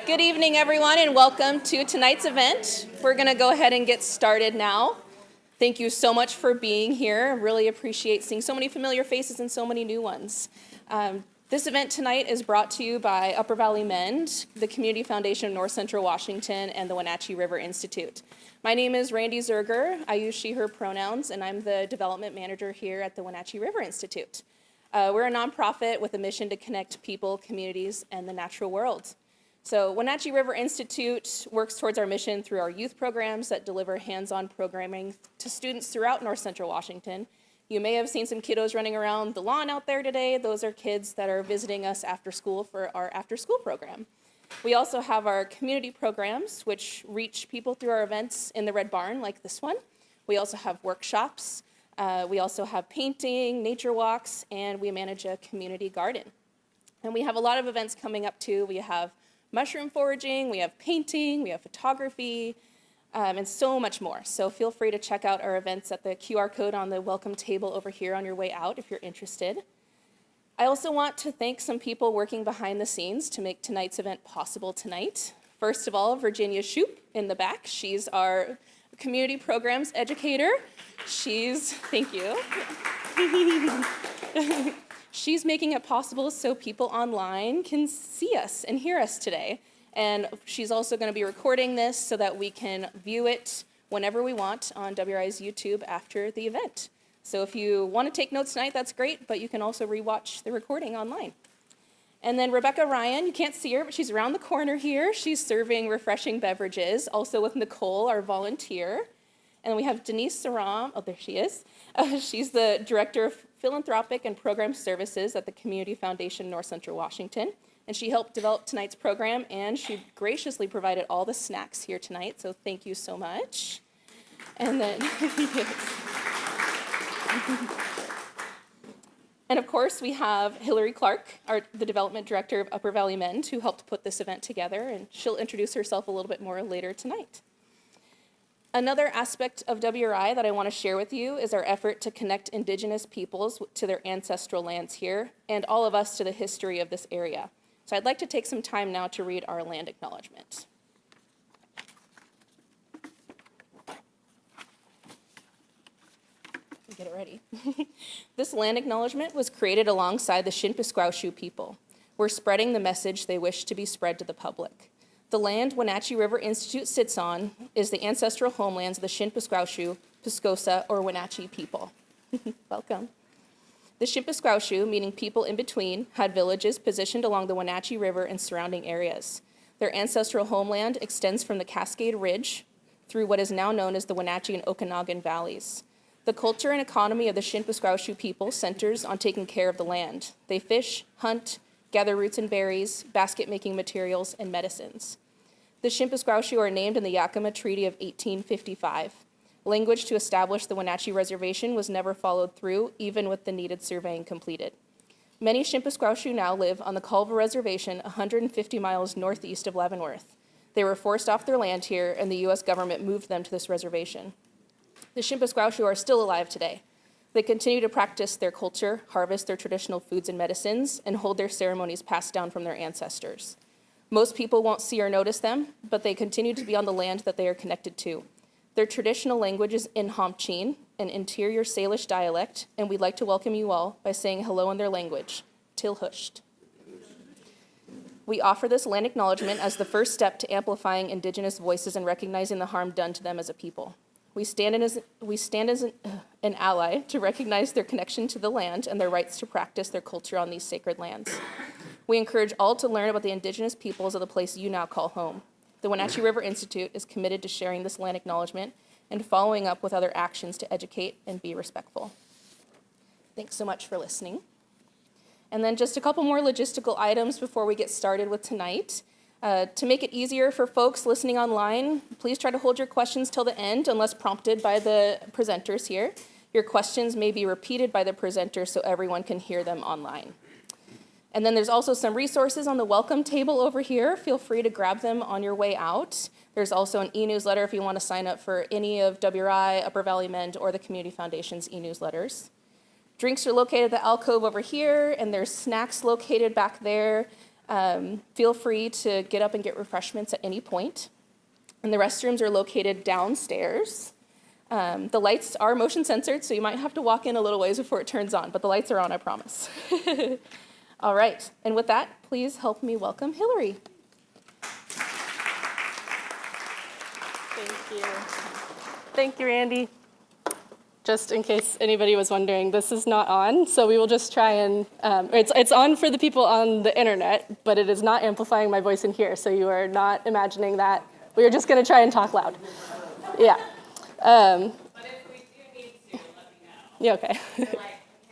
Good evening, everyone, and welcome to tonight's event. We're going to go ahead and get started now. Thank you so much for being here. I really appreciate seeing so many familiar faces and so many new ones. This event tonight is brought to you by Upper Valley Mend, the Community Foundation of North Central Washington, and the Wenatchee River Institute. My name is Randy Zerger. I use she, her pronouns, and I'm the development manager here at the Wenatchee River Institute. We're a nonprofit with a mission to connect people, communities, and the natural world. So Wenatchee River Institute works towards our mission through our youth programs that deliver hands-on programming to students throughout North Central Washington. You may have seen some kiddos running around the lawn out there today. Those are kids that are visiting us after school for our after-school program. We also have our community programs, which reach people through our events in the Red Barn, like this one. We also have workshops. We also have painting, nature walks, and we manage a community garden. And we have a lot of events coming up too. We have mushroom foraging, we have painting, we have photography, and so much more. So feel free to check out our events at the QR code on the welcome table over here on your way out if you're interested. I also want to thank some people working behind the scenes to make tonight's event possible tonight. First of all, Virginia Shoup in the back. She's our community programs educator. Thank you. She's making it possible so people online can see us and hear us today. And she's also going to be recording this so that we can view it whenever we want on WRI's YouTube after the event. So if you want to take notes tonight, that's great, but you can also rewatch the recording online. And then Rebecca Ryan, you can't see her, but she's around the corner here. She's serving refreshing beverages, also with Nicole, our volunteer. And then we have Denise Saram, oh, there she is. She's the Director of Philanthropic and Program Services at the Community Foundation of North Central Washington. And she helped develop tonight's program, and she graciously provided all the snacks here tonight, so thank you so much. And then, and of course, we have Hillary Clark, the Development Director of Upper Valley Mend, who helped put this event together, and she'll introduce herself a little bit more later tonight. Another aspect of WRI that I want to share with you is our effort to connect Indigenous peoples to their ancestral lands here, and all of us to the history of this area. So I'd like to take some time now to read our land acknowledgement. Get it ready. This land acknowledgement was created alongside the Shinpesquowshu people. We're spreading the message they wish to be spread to the public. The land Wenatchee River Institute sits on is the ancestral homelands of the Shinpesquowshu, Piscosa, or Wenatchee people. Welcome. The Shinpesquowshu, meaning people in between, had villages positioned along the Wenatchee River and surrounding areas. Their ancestral homeland extends from the Cascade Ridge through what is now known as the Wenatchee and Okanagan valleys. The culture and economy of the Shinpesquowshu people centers on taking care of the land. They fish, hunt, gather roots and berries, basket-making materials, and medicines. The Shinpesquowshu are named in the Yakima Treaty of 1855. Language to establish the Wenatchee Reservation was never followed through, even with the needed surveying completed. Many Shinpesquowshu now live on the Culver Reservation 150 miles northeast of Leavenworth. They were forced off their land here, and the U.S. government moved them to this reservation. The Shinpesquowshu are still alive today. They continue to practice their culture, harvest their traditional foods and medicines, and hold their ceremonies passed down from their ancestors. Most people won't see or notice them, but they continue to be on the land that they are connected to. Their traditional language is Inhampchin, an interior Salish dialect, and we'd like to welcome you all by saying hello in their language, Tilhusht. We offer this land acknowledgement as the first step to amplifying Indigenous voices and recognizing the harm done to them as a people. We stand as an ally to recognize their connection to the land and their rights to practice their culture on these sacred lands. We encourage all to learn about the Indigenous peoples of the place you now call home. The Wenatchee River Institute is committed to sharing this land acknowledgement and following up with other actions to educate and be respectful. Thanks so much for listening. And then just a couple more logistical items before we get started with tonight. To make it easier for folks listening online, please try to hold your questions till the end unless prompted by the presenters here. Your questions may be repeated by the presenter so everyone can hear them online. And then there's also some resources on the welcome table over here. Feel free to grab them on your way out. There's also an e-newsletter if you want to sign up for any of WRI, Upper Valley Mend, or the Community Foundation's e-newsletters. Drinks are located at the alcove over here, and there's snacks located back there. Feel free to get up and get refreshments at any point. And the restrooms are located downstairs. The lights are motion censored, so you might have to walk in a little ways before it turns on, but the lights are on, I promise. All right, and with that, please help me welcome Hillary. Thank you. Thank you, Randy. Just in case anybody was wondering, this is not on, so we will just try and, it's on for the people on the internet, but it is not amplifying my voice in here, so you are not imagining that. We are just going to try and talk loud. Yeah. But if we do need to, let me know. Yeah, okay. So, like, I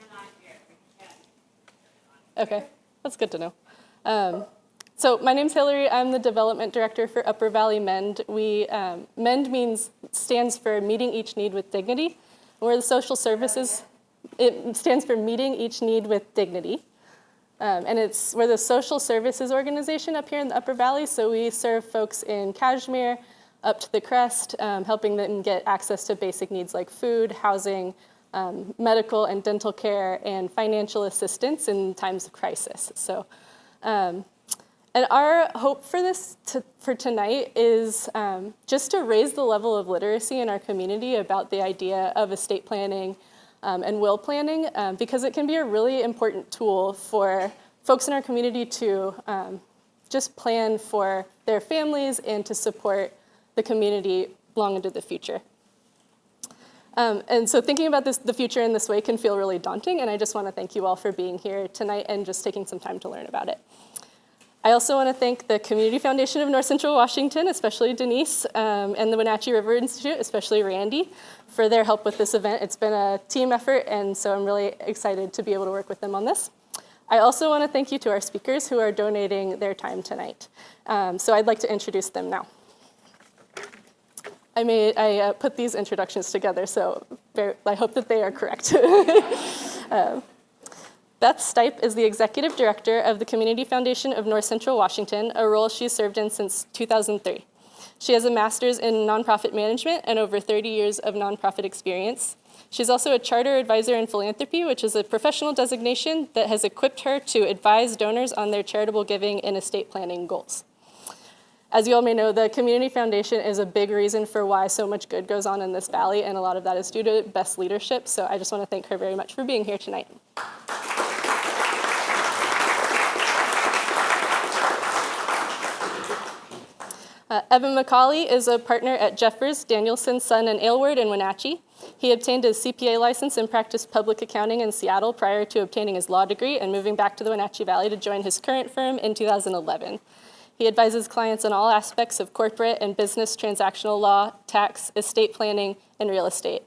cannot hear, we can. Okay, that's good to know. So my name's Hillary. I'm the development director for Upper Valley MEND. MEND stands for Meeting Each Need with Dignity. We're the social services. It stands for Meeting Each Need with Dignity. And we're the social services organization up here in the Upper Valley. So we serve folks in Kashmir, up to the Crest, helping them get access to basic needs like food, housing, medical and dental care, and financial assistance in times of crisis. So, and our hope for for tonight is just to raise the level of literacy in our community about the idea of estate planning and will planning, because it can be a really important tool for folks in our community to just plan for their families and to support the community long into the future. And so thinking about the future in this way can feel really daunting, and I just want to thank you all for being here tonight and just taking some time to learn about it. I also want to thank the Community Foundation of North Central Washington, especially Denise, and the Wenatchee River Institute, especially Randy, for their help with this event. It's been a team effort, and so I'm really excited to be able to work with them on this. I also want to thank you to our speakers who are donating their time tonight. So I'd like to introduce them now. I put these introductions together, so I hope that they are correct. Beth Stipe is the Executive Director of the Community Foundation of North Central Washington, a role she's served in since 2003. She has a master's in nonprofit management and over 30 years of nonprofit experience. She's also a charter advisor in philanthropy, which is a professional designation that has equipped her to advise donors on their charitable giving and estate planning goals. As you all may know, the Community Foundation is a big reason for why so much good goes on in this valley, and a lot of that is due to Beth's leadership, so I just want to thank her very much for being here tonight. Evan McCauley is a partner at Jeffers, Danielson, Sonn, and Aylward in Wenatchee. He obtained his CPA license and practiced public accounting in Seattle prior to obtaining his law degree and moving back to the Wenatchee Valley to join his current firm in 2011. He advises clients on all aspects of corporate and business transactional law, tax, estate planning, and real estate.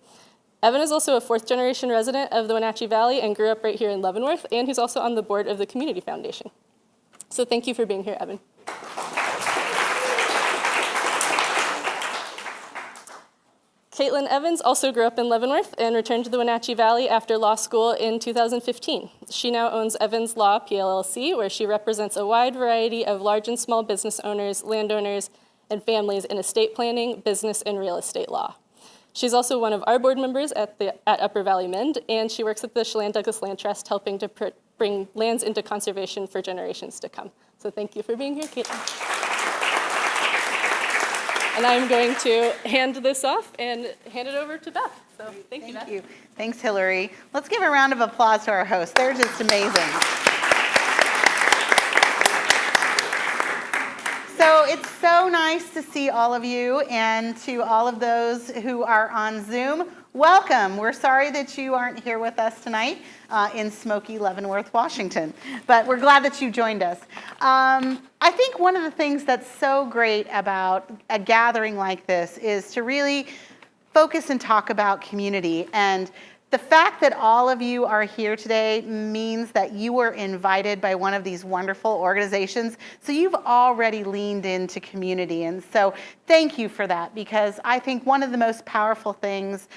Evan is also a fourth-generation resident of the Wenatchee Valley and grew up right here in Leavenworth, and he's also on the board of the Community Foundation. So thank you for being here, Evan. Caitlyn Evans also grew up in Leavenworth and returned to the Wenatchee Valley after law school in 2015. She now owns Evans Law, PLLC, where she represents a wide variety of large and small business owners, landowners, and families in estate planning, business, and real estate law. She's also one of our board members at Upper Valley MEND, and she works at the Chelan Douglas Land Trust, helping to bring lands into conservation for generations to come. So thank you for being here, Caitlyn. And I'm going to hand this off and hand it over to Beth. So thank you, Beth. Thank you. Thanks, Hillary. Let's give a round of applause to our hosts. They're just amazing. So it's so nice to see all of you, and to all of those who are on Zoom, welcome. We're sorry that you aren't here with us tonight in smoky Leavenworth, Washington, but we're glad that you joined us. I think one of the things that's so great about a gathering like this is to really focus and talk about community. And the fact that all of you are here today means that you were invited by one of these wonderful organizations. So you've already leaned into community. And so thank you for that, because I think one of the most powerful things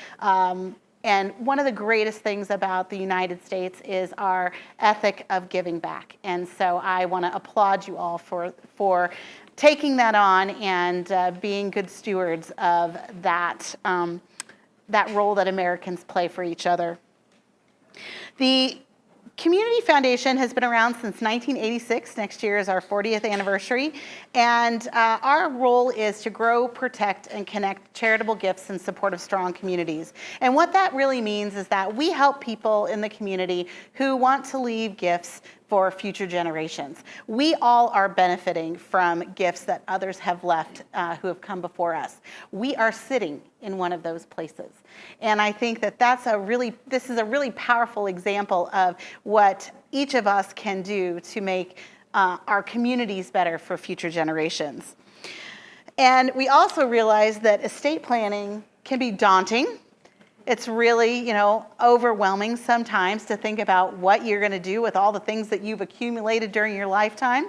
and one of the greatest things about the United States is our ethic of giving back. And so I want to applaud you all for taking that on and being good stewards of that that role that Americans play for each other. The Community Foundation has been around since 1986. Next year is our 40th anniversary. And our role is to grow, protect, and connect charitable gifts in support of strong communities. And what that really means is that we help people in the community who want to leave gifts for future generations. We all are benefiting from gifts that others have left who have come before us. We are sitting in one of those places. And I think that this is a really powerful example of what each of us can do to make our communities better for future generations. And we also realize that estate planning can be daunting. It's really, overwhelming sometimes to think about what you're going to do with all the things that you've accumulated during your lifetime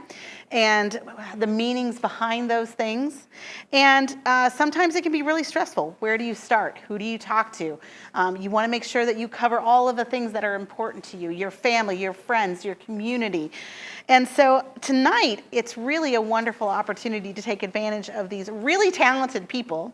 and the meanings behind those things. And sometimes it can be really stressful. Where do you start? Who do you talk to? You want to make sure that you cover all of the things that are important to you, your family, your friends, your community. And so tonight, it's really a wonderful opportunity to take advantage of these really talented people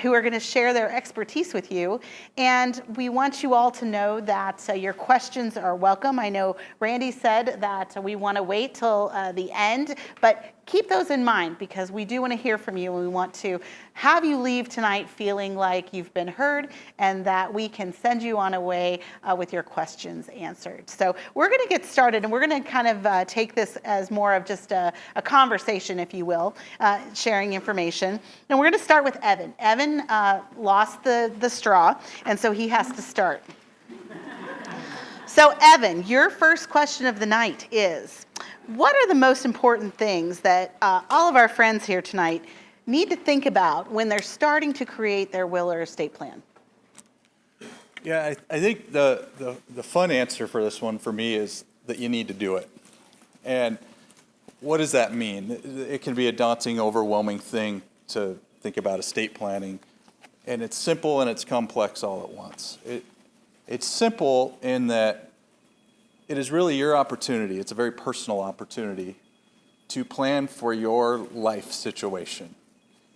who are going to share their expertise with you. And we want you all to know that your questions are welcome. I know Randy said that we want to wait till the end, but keep those in mind because we do want to hear from you and we want to have you leave tonight feeling like you've been heard and that we can send you on a way with your questions answered. So we're going to get started and we're going to kind of take this as more of just a conversation, if you will, sharing information. And we're going to start with Evan. Evan lost the straw, and so he has to start. So Evan, your first question of the night is, what are the most important things that all of our friends here tonight need to think about when they're starting to create their will or estate plan? Yeah, I think the fun answer for this one for me is that you need to do it. And what does that mean? It can be a daunting, overwhelming thing to think about estate planning. And it's simple and it's complex all at once. It's simple in that it is really your opportunity. It's a very personal opportunity to plan for your life situation,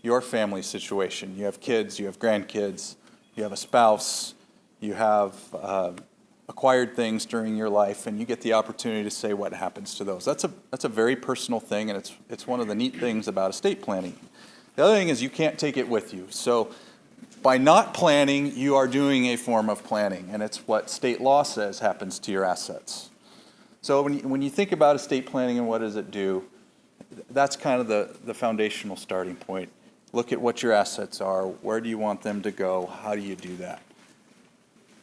your family situation. You have kids, you have grandkids, you have a spouse, you have acquired things during your life, and you get the opportunity to say what happens to those. That's a very personal thing, and it's one of the neat things about estate planning. The other thing is you can't take it with you. So by not planning, you are doing a form of planning, and it's what state law says happens to your assets. So when you think about estate planning and what does it do, that's kind of the foundational starting point. Look at what your assets are. Where do you want them to go? How do you do that?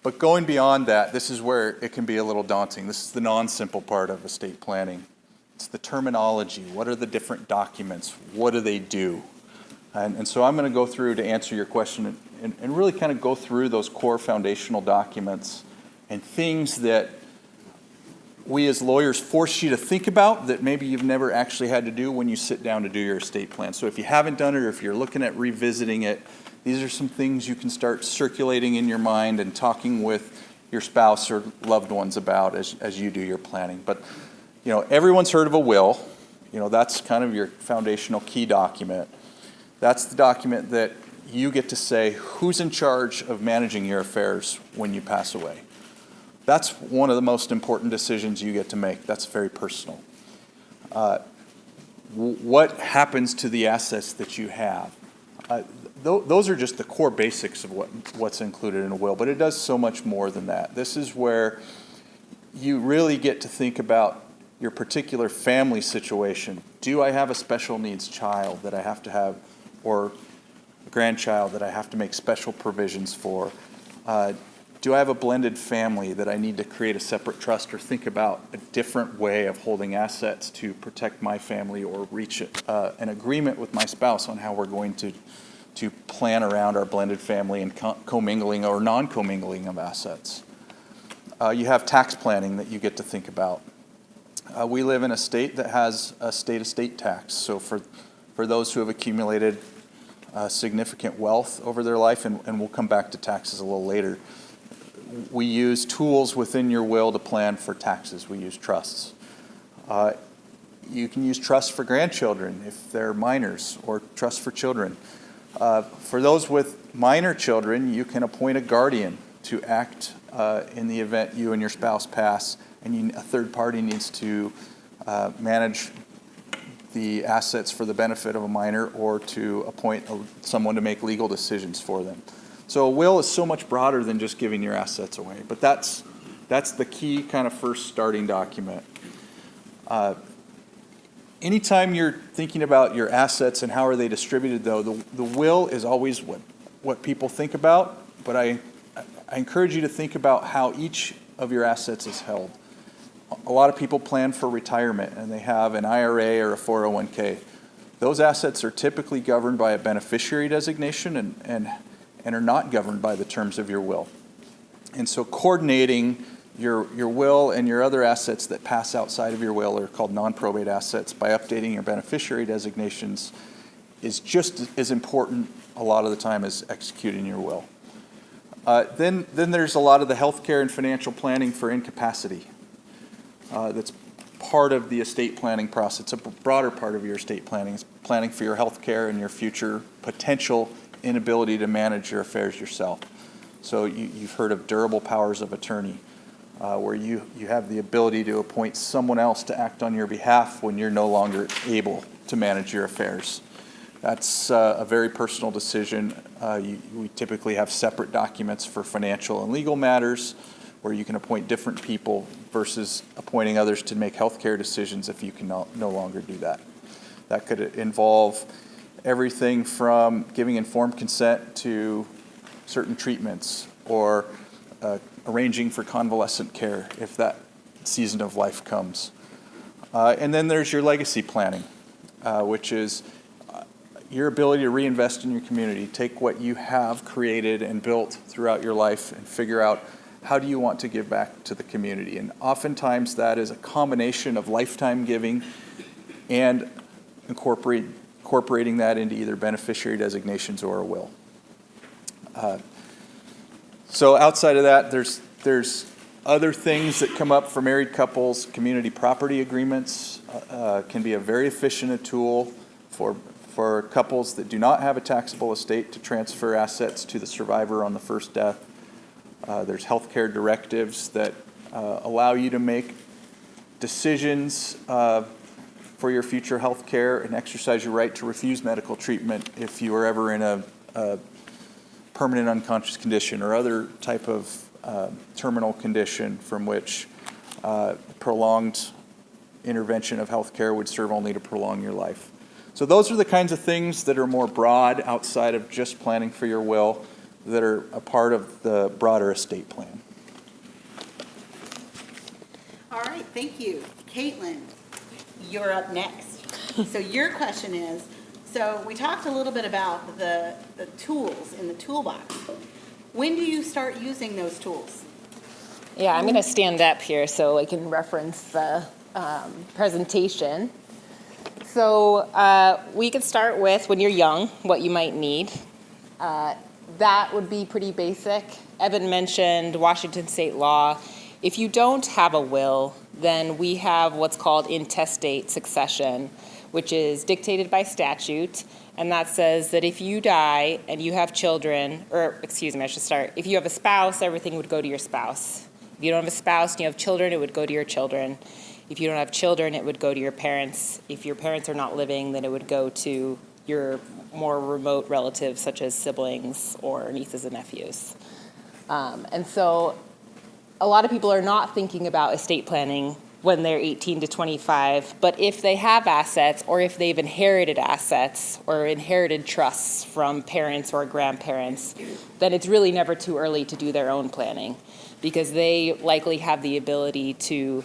But going beyond that, this is where it can be a little daunting. This is the non-simple part of estate planning. It's the terminology. What are the different documents? What do they do? And so I'm going to go through to answer your question and really kind of go through those core foundational documents and things that we as lawyers force you to think about that maybe you've never actually had to do when you sit down to do your estate plan. So if you haven't done it or if you're looking at revisiting it, these are some things you can start circulating in your mind and talking with your spouse or loved ones about as you do your planning. But everyone's heard of a will. That's kind of your foundational key document. That's the document that you get to say who's in charge of managing your affairs when you pass away. That's one of the most important decisions you get to make. That's very personal. What happens to the assets that you have? Those are just the core basics of what's included in a will, but it does so much more than that. This is where you really get to think about your particular family situation. Do I have a special needs child that I have to have, or a grandchild that I have to make special provisions for? Do I have a blended family that I need to create a separate trust or think about a different way of holding assets to protect my family or reach an agreement with my spouse on how we're going to plan around our blended family and commingling or non-commingling of assets? You have tax planning that you get to think about. We live in a state that has a state estate tax. So for those who have accumulated significant wealth over their life, and we'll come back to taxes a little later, we use tools within your will to plan for taxes. We use trusts. You can use trusts for grandchildren if they're minors, or trusts for children. For those with minor children, you can appoint a guardian to act in the event you and your spouse pass and a third party needs to manage the assets for the benefit of a minor or to appoint someone to make legal decisions for them. So a will is so much broader than just giving your assets away, but that's the key kind of first starting document. Anytime you're thinking about your assets and how are they distributed, though, the will is always what people think about, but I encourage you to think about how each of your assets is held. A lot of people plan for retirement and they have an IRA or a 401k. Those assets are typically governed by a beneficiary designation and are not governed by the terms of your will. And so coordinating your will and your other assets that pass outside of your will are called non-probate assets by updating your beneficiary designations is just as important a lot of the time as executing your will. Then there's a lot of the healthcare and financial planning for incapacity. That's part of the estate planning process. It's a broader part of your estate planning. It's planning for your health care and your future potential inability to manage your affairs yourself. So you've heard of durable powers of attorney, where you have the ability to appoint someone else to act on your behalf when you're no longer able to manage your affairs. That's a very personal decision. We typically have separate documents for financial and legal matters, where you can appoint different people versus appointing others to make healthcare decisions if you can no longer do that. That could involve everything from giving informed consent to certain treatments or arranging for convalescent care if that season of life comes. And then there's your legacy planning, which is your ability to reinvest in your community. Take what you have created and built throughout your life and figure out how do you want to give back to the community? And oftentimes that is a combination of lifetime giving and incorporating that into either beneficiary designations or a will. So outside of that, there's other things that come up for married couples. Community property agreements can be a very efficient tool for couples that do not have a taxable estate to transfer assets to the survivor on the first death. There's healthcare directives that allow you to make decisions for your future health care and exercise your right to refuse medical treatment if you are ever in a permanent unconscious condition or other type of terminal condition from which prolonged intervention of health care would serve only to prolong your life. So those are the kinds of things that are more broad outside of just planning for your will that are a part of the broader estate plan. All right, thank you. Caitlyn, you're up next. So your question is, so we talked a little bit about the tools in the toolbox. When do you start using those tools? Yeah, I'm going to stand up here so I can reference the presentation. So we could start with when you're young, what you might need. That would be pretty basic. Evan mentioned Washington state law. If you don't have a will, then we have what's called intestate succession, which is dictated by statute. And that says that if you die and you have children, or excuse me, I should start. If you have a spouse, everything would go to your spouse. If you don't have a spouse and you have children, it would go to your children. If you don't have children, it would go to your parents. If your parents are not living, then it would go to your more remote relatives, such as siblings or nieces and nephews. And so a lot of people are not thinking about estate planning when they're 18 to 25, but if they have assets or if they've inherited assets or inherited trusts from parents or grandparents, then it's really never too early to do their own planning because they likely have the ability to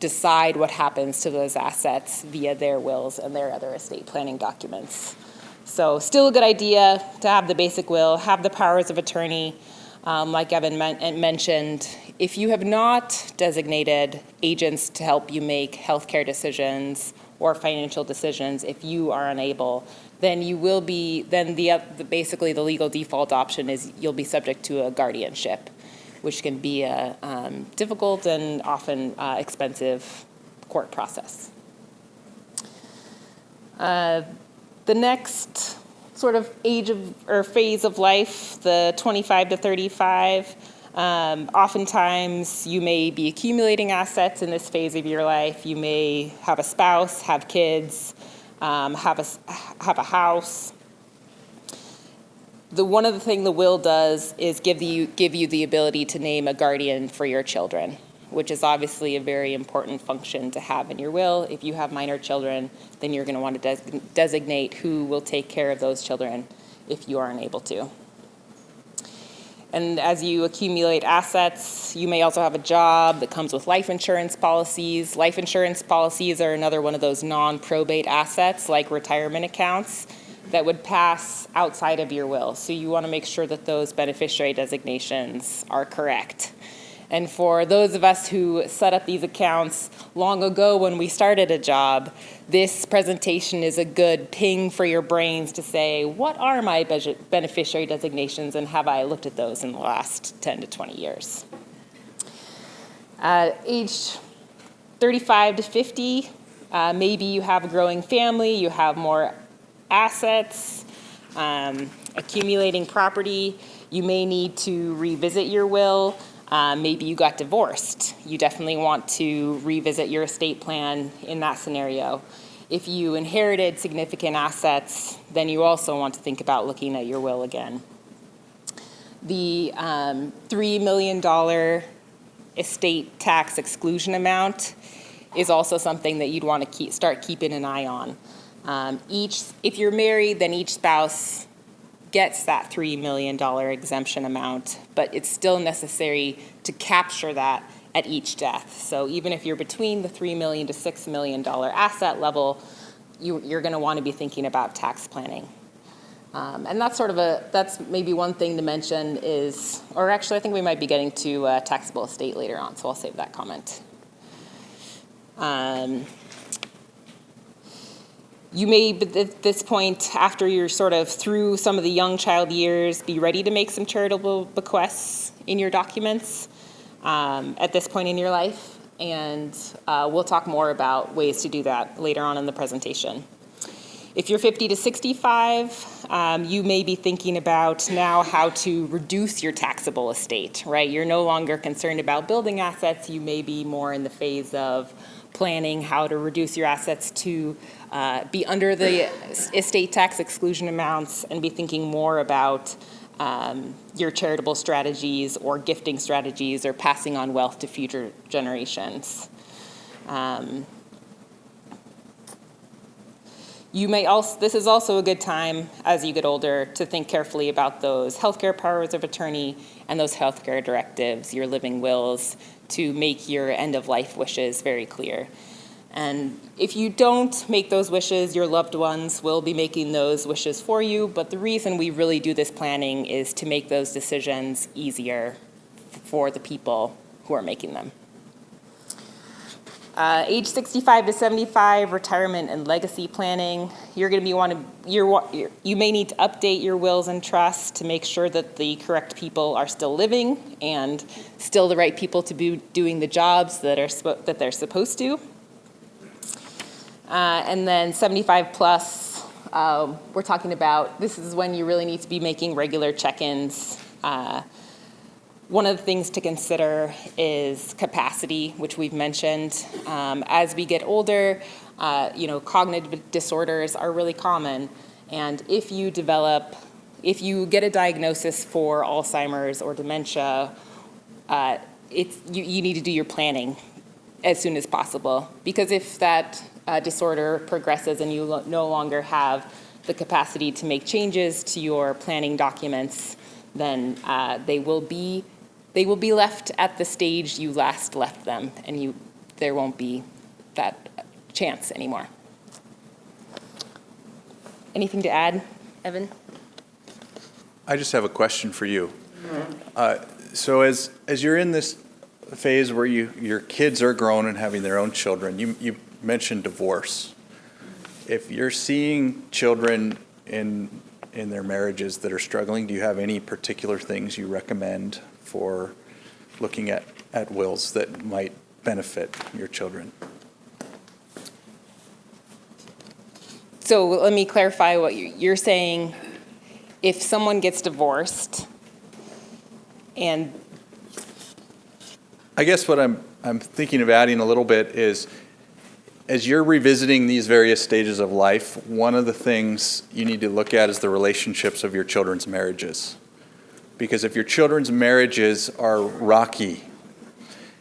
decide what happens to those assets via their wills and their other estate planning documents. So still a good idea to have the basic will, have the powers of attorney. Like Evan mentioned, if you have not designated agents to help you make healthcare decisions or financial decisions, if you are unable, then you will be, then basically the legal default option is you'll be subject to a guardianship, which can be a difficult and often expensive court process. The next sort of age of or phase of life, the 25 to 35, Oftentimes, you may be accumulating assets in this phase of your life. You may have a spouse, have kids, have a house. One of the things the will does is give you the ability to name a guardian for your children, which is obviously a very important function to have in your will. If you have minor children, then you're going to want to designate who will take care of those children if you aren't able to. And as you accumulate assets, you may also have a job that comes with life insurance policies. Life insurance policies are another one of those non-probate assets, like retirement accounts, that would pass outside of your will. So you want to make sure that those beneficiary designations are correct. And for those of us who set up these accounts long ago when we started a job, this presentation is a good ping for your brains to say, what are my beneficiary designations, and have I looked at those in the last 10 to 20 years? Age 35 to 50, maybe you have a growing family, you have more assets, accumulating property. You may need to revisit your will. Maybe you got divorced. You definitely want to revisit your estate plan in that scenario. If you inherited significant assets, then you also want to think about looking at your will again. The $3 million estate tax exclusion amount is also something that you'd want to start keeping an eye on. If you're married, then each spouse gets that $3 million exemption amount, but it's still necessary to capture that at each death. So even if you're between the $3 million to $6 million asset level, you're going to want to be thinking about tax planning. And that's maybe one thing to mention is, or actually I think we might be getting to taxable estate later on, so I'll save that comment. You may, at this point, after you're sort of through some of the young child years, be ready to make some charitable bequests in your documents at this point in your life. And we'll talk more about ways to do that later on in the presentation. If you're 50 to 65, you may be thinking about now how to reduce your taxable estate, right? You're no longer concerned about building assets. You may be more in the phase of planning how to reduce your assets to be under the estate tax exclusion amounts and be thinking more about your charitable strategies or gifting strategies or passing on wealth to future generations. This is also a good time as you get older to think carefully about those healthcare powers of attorney and those healthcare directives, your living wills, to make your end-of-life wishes very clear. And if you don't make those wishes, your loved ones will be making those wishes for you, but the reason we really do this planning is to make those decisions easier for the people who are making them. Age 65 to 75, retirement and legacy planning. You may need to update your wills and trusts to make sure that the correct people are still living and still the right people to be doing the jobs that they're supposed to. And then 75 plus, we're talking about, this is when you really need to be making regular check-ins. One of the things to consider is capacity, which we've mentioned. As we get older, cognitive disorders are really common. And if you get a diagnosis for Alzheimer's or dementia, you need to do your planning as soon as possible. Because if that disorder progresses and you no longer have the capacity to make changes to your planning documents, then they will be left at the stage you last left them, and there won't be that chance anymore. Anything to add, Evan? I just have a question for you. So as you're in this phase where your kids are grown and having their own children, you mentioned divorce. If you're seeing children in their marriages that are struggling, do you have any particular things you recommend for looking at wills that might benefit your children? So let me clarify what you're saying. If someone gets divorced and I guess what I'm thinking of adding a little bit is, as you're revisiting these various stages of life, one of the things you need to look at is the relationships of your children's marriages. Because if your children's marriages are rocky,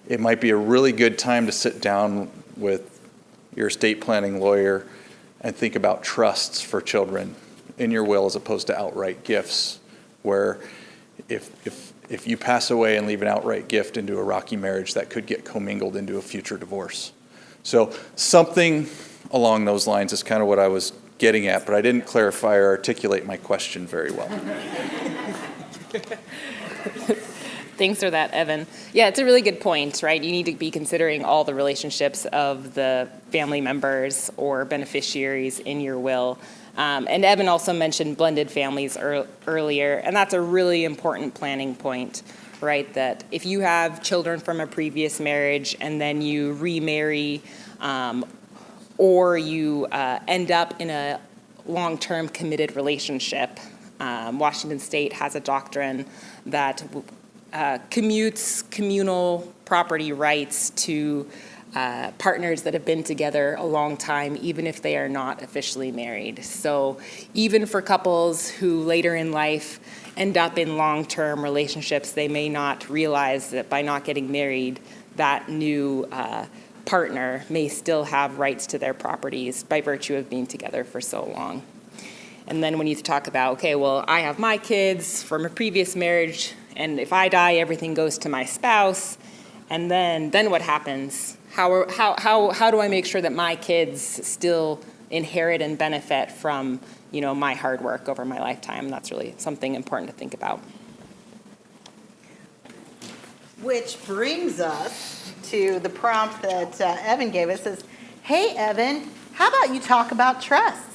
it might be a really good time to sit down with your estate planning lawyer and think about trusts for children in your will as opposed to outright gifts, where if you pass away and leave an outright gift into a rocky marriage, that could get commingled into a future divorce. So something along those lines is kind of what I was getting at, but I didn't clarify or articulate my question very well. Thanks for that, Evan. Yeah, it's a really good point, right? You need to be considering all the relationships of the family members or beneficiaries in your will. And Evan also mentioned blended families earlier, and that's a really important planning point, right? That if you have children from a previous marriage and then you remarry, or you end up in a long-term committed relationship, Washington State has a doctrine that commutes communal property rights to partners that have been together a long time, even if they are not officially married. So even for couples who later in life end up in long-term relationships, they may not realize that by not getting married, that new partner may still have rights to their properties by virtue of being together for so long. And then when you talk about, okay, well, I have my kids from a previous marriage, and if I die, everything goes to my spouse, and then what happens? How do I make sure that my kids still inherit and benefit from, my hard work over my lifetime? That's really something important to think about. Which brings us to the prompt that Evan gave us. Says, hey, Evan, how about you talk about trusts?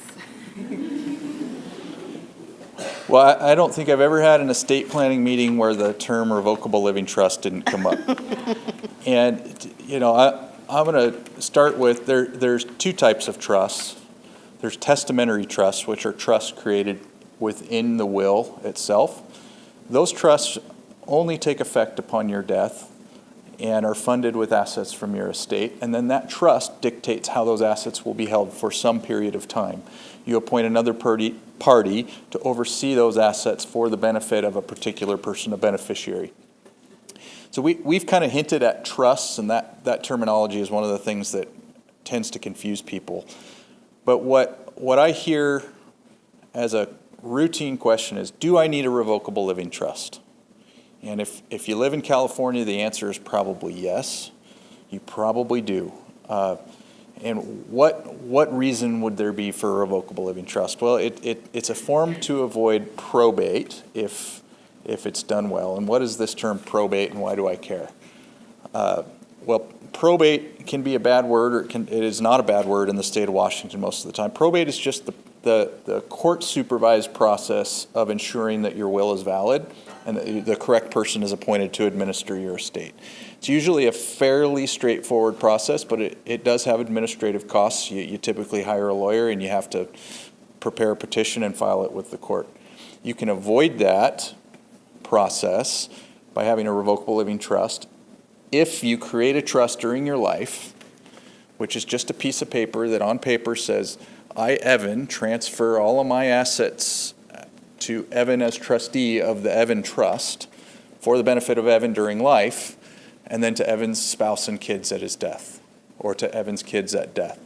Well, I don't think I've ever had an estate planning meeting where the term revocable living trust didn't come up. And, I'm going to start with, there's two types of trusts. There's testamentary trusts, which are trusts created within the will itself. Those trusts only take effect upon your death and are funded with assets from your estate. And then that trust dictates how those assets will be held for some period of time. You appoint another party to oversee those assets for the benefit of a particular person, a beneficiary. So we've kind of hinted at trusts, and that terminology is one of the things that tends to confuse people. But what I hear as a routine question is, do I need a revocable living trust? And if you live in California, the answer is probably yes. You probably do. And what reason would there be for a revocable living trust? Well, it's a form to avoid probate if it's done well. And what is this term probate, and why do I care? Well, probate can be a bad word, or it is not a bad word in the state of Washington most of the time. Probate is just the court-supervised process of ensuring that your will is valid and that the correct person is appointed to administer your estate. It's usually a fairly straightforward process, but it does have administrative costs. You typically hire a lawyer, and you have to prepare a petition and file it with the court. You can avoid that process by having a revocable living trust if you create a trust during your life, which is just a piece of paper that on paper says, I, Evan, transfer all of my assets to Evan as trustee of the Evan Trust for the benefit of Evan during life, and then to Evan's spouse and kids at his death, or to Evan's kids at death.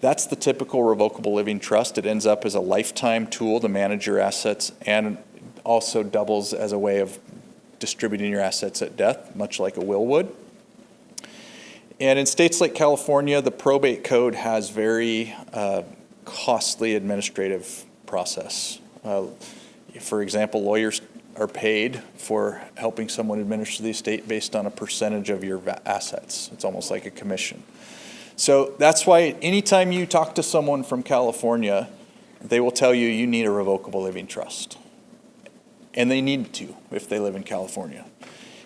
That's the typical revocable living trust. It ends up as a lifetime tool to manage your assets, and also doubles as a way of distributing your assets at death, much like a will would. And in states like California, the probate code has very costly administrative process. For example, lawyers are paid for helping someone administer the estate based on a percentage of your assets. It's almost like a commission. So that's why anytime you talk to someone from California, they will tell you you need a revocable living trust. And they need to if they live in California.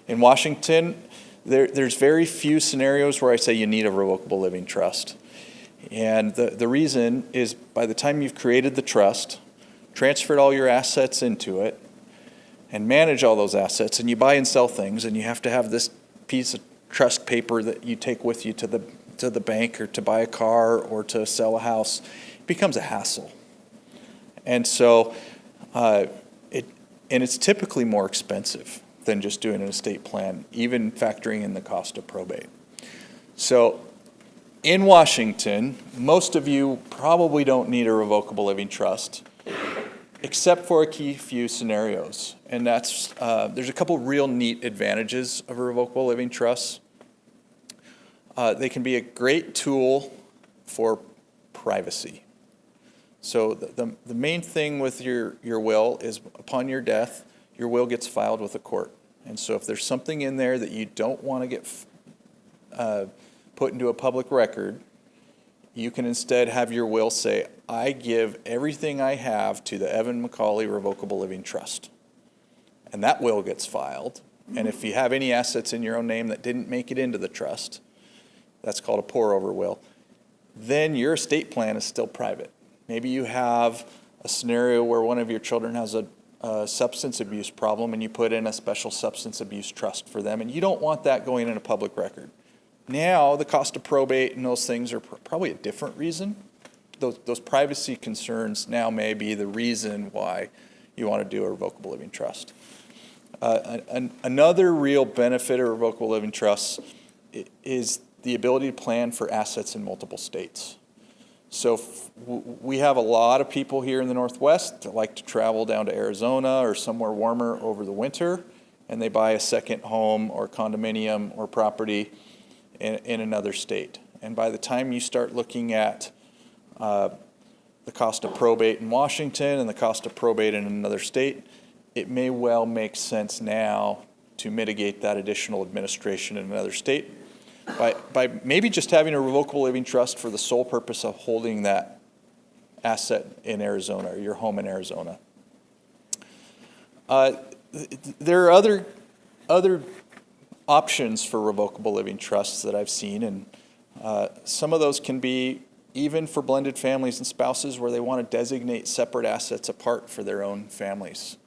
In Washington, there's very few scenarios where I say you need a revocable living trust. And the reason is by the time you've created the trust, transferred all your assets into it, and manage all those assets, and you buy and sell things, and you have to have this piece of trust paper that you take with you to the bank or to buy a car or to sell a house. It becomes a hassle. And so it's typically more expensive than just doing an estate plan, even factoring in the cost of probate. So in Washington, most of you probably don't need a revocable living trust, except for a few scenarios. And that's, there's a couple real neat advantages of a revocable living trust. They can be a great tool for privacy. So the main thing with your will is upon your death, your will gets filed with the court. And so if there's something in there that you don't want to get put into a public record, you can instead have your will say, I give everything I have to the Evan McCauley Revocable Living Trust. And that will gets filed. And if you have any assets in your own name that didn't make it into the trust, that's called a pour-over will, then your estate plan is still private. Maybe you have a scenario where one of your children has a substance abuse problem and you put in a special substance abuse trust for them, and you don't want that going in a public record. Now, the cost of probate and those things are probably a different reason. Those privacy concerns now may be the reason why you want to do a revocable living trust. Another real benefit of revocable living trusts is the ability to plan for assets in multiple states. So we have a lot of people here in the Northwest that like to travel down to Arizona or somewhere warmer over the winter, and they buy a second home or condominium or property in another state. And by the time you start looking at the cost of probate in Washington and the cost of probate in another state, it may well make sense now to mitigate that additional administration in another state by maybe just having a revocable living trust for the sole purpose of holding that asset in Arizona or your home in Arizona. There are other options for revocable living trusts that I've seen, and some of those can be even for blended families and spouses where they want to designate separate assets apart for their own families.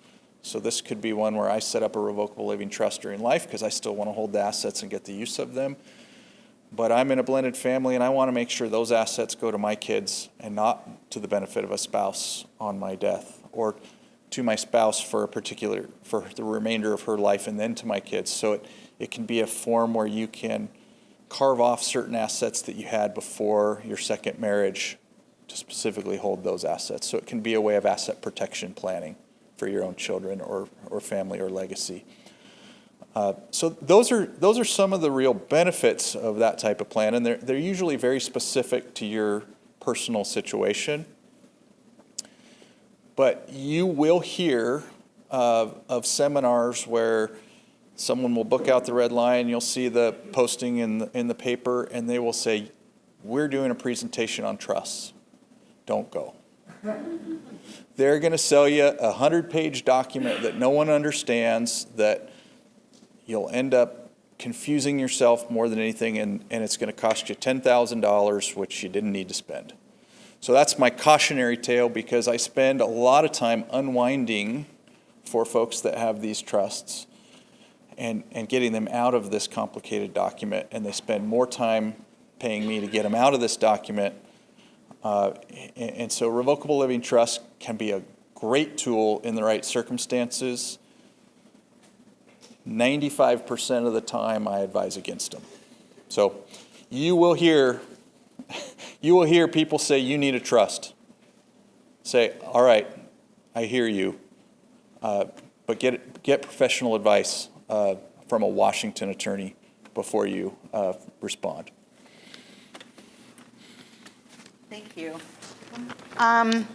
So this could be one where I set up a revocable living trust during life because I still want to hold the assets and get the use of them. But I'm in a blended family and I want to make sure those assets go to my kids and not to the benefit of a spouse on my death, or to my spouse for the remainder of her life and then to my kids. So it can be a form where you can carve off certain assets that you had before your second marriage to specifically hold those assets. So it can be a way of asset protection planning for your own children or family or legacy. So those are some of the real benefits of that type of plan, and they're usually very specific to your personal situation. But you will hear of seminars where someone will book out the red line, you'll see the posting in the paper, and they will say, we're doing a presentation on trusts. Don't go. They're going to sell you a 100-page document that no one understands, that you'll end up confusing yourself more than anything, and it's going to cost you $10,000, which you didn't need to spend. So that's my cautionary tale, because I spend a lot of time unwinding for folks that have these trusts and getting them out of this complicated document, and they spend more time paying me to get them out of this document. And so revocable living trust can be a great tool in the right circumstances. 95% of the time I advise against them. So you will hear people say you need a trust. Say, all right, I hear you, but get professional advice from a Washington attorney before you respond. Thank you. I'm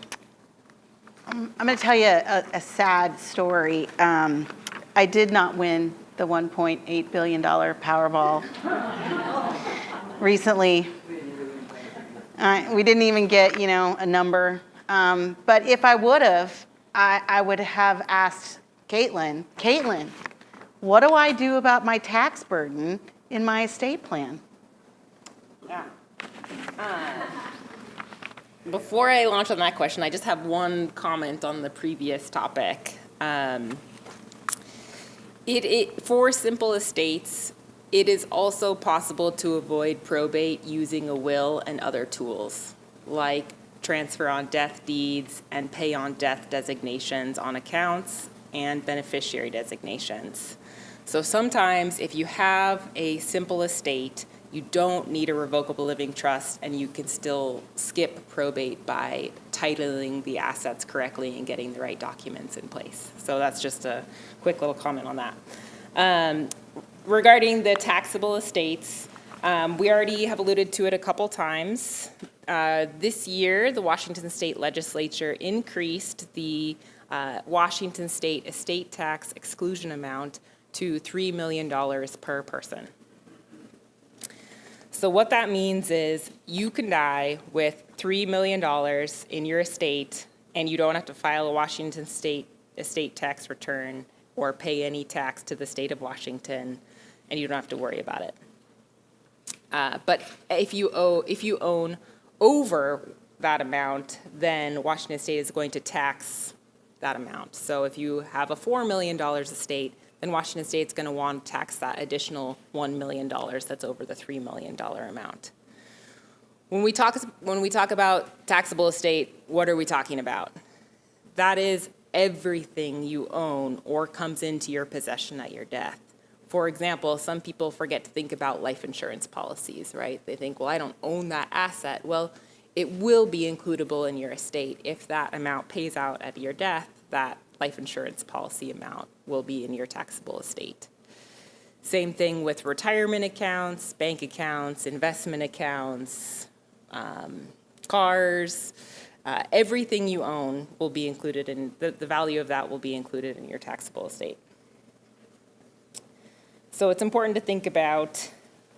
going to tell you a sad story. I did not win the $1.8 billion Powerball recently. We didn't even get, a number. But if I would have, I would have asked Caitlyn, what do I do about my tax burden in my estate plan? Yeah. Before I launch on that question, I just have one comment on the previous topic. For simple estates, It is also possible to avoid probate using a will and other tools, like transfer on death deeds and pay on death designations on accounts and beneficiary designations. So sometimes if you have a simple estate, you don't need a revocable living trust, and you can still skip probate by titling the assets correctly and getting the right documents in place. So that's just a quick little comment on that. Regarding the taxable estates, we already have alluded to it a couple times. This year, the Washington State Legislature increased the Washington State estate tax exclusion amount to $3 million per person. So what that means is you can die with $3 million in your estate, and you don't have to file a Washington State estate tax return or pay any tax to the state of Washington, and you don't have to worry about it. But if you own over that amount, then Washington State is going to tax that amount. So if you have a $4 million estate, then Washington State's going to want to tax that additional $1 million that's over the $3 million amount. When we talk about taxable estate, what are we talking about? That is everything you own or comes into your possession at your death. For example, some people forget to think about life insurance policies, right? They think, well, I don't own that asset. Well, it will be includable in your estate. If that amount pays out at your death, that life insurance policy amount will be in your taxable estate. Same thing with retirement accounts, bank accounts, investment accounts, cars. Everything you own will be included in, the value of that will be included in your taxable estate. So it's important to think about,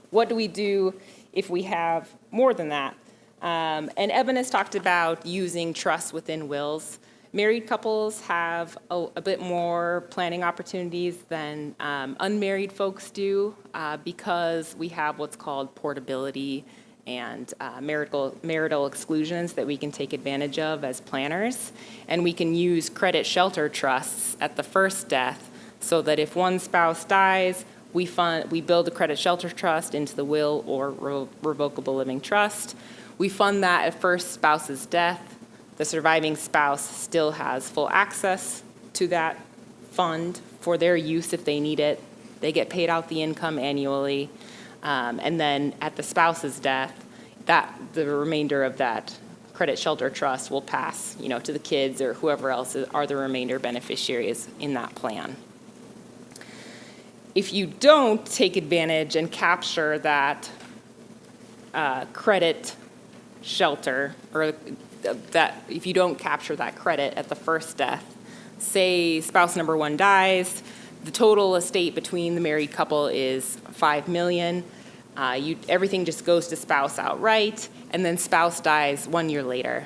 what do we do if we have more than that? And Evan has talked about using trust within wills. Married couples have a bit more planning opportunities than unmarried folks do because we have what's called portability and marital exclusions that we can take advantage of as planners. And we can use credit shelter trusts at the first death so that if one spouse dies, we build a credit shelter trust into the will or revocable living trust. We fund that at first spouse's death. The surviving spouse still has full access to that fund for their use if they need it. They get paid out the income annually. And then at the spouse's death, the remainder of that credit shelter trust will pass, to the kids or whoever else are the remainder beneficiaries in that plan. If you don't take advantage and capture that credit shelter, or that if you don't capture that credit at the first death, say spouse number one dies, the total estate between the married couple is $5 million. Everything just goes to spouse outright, and then spouse dies 1 year later.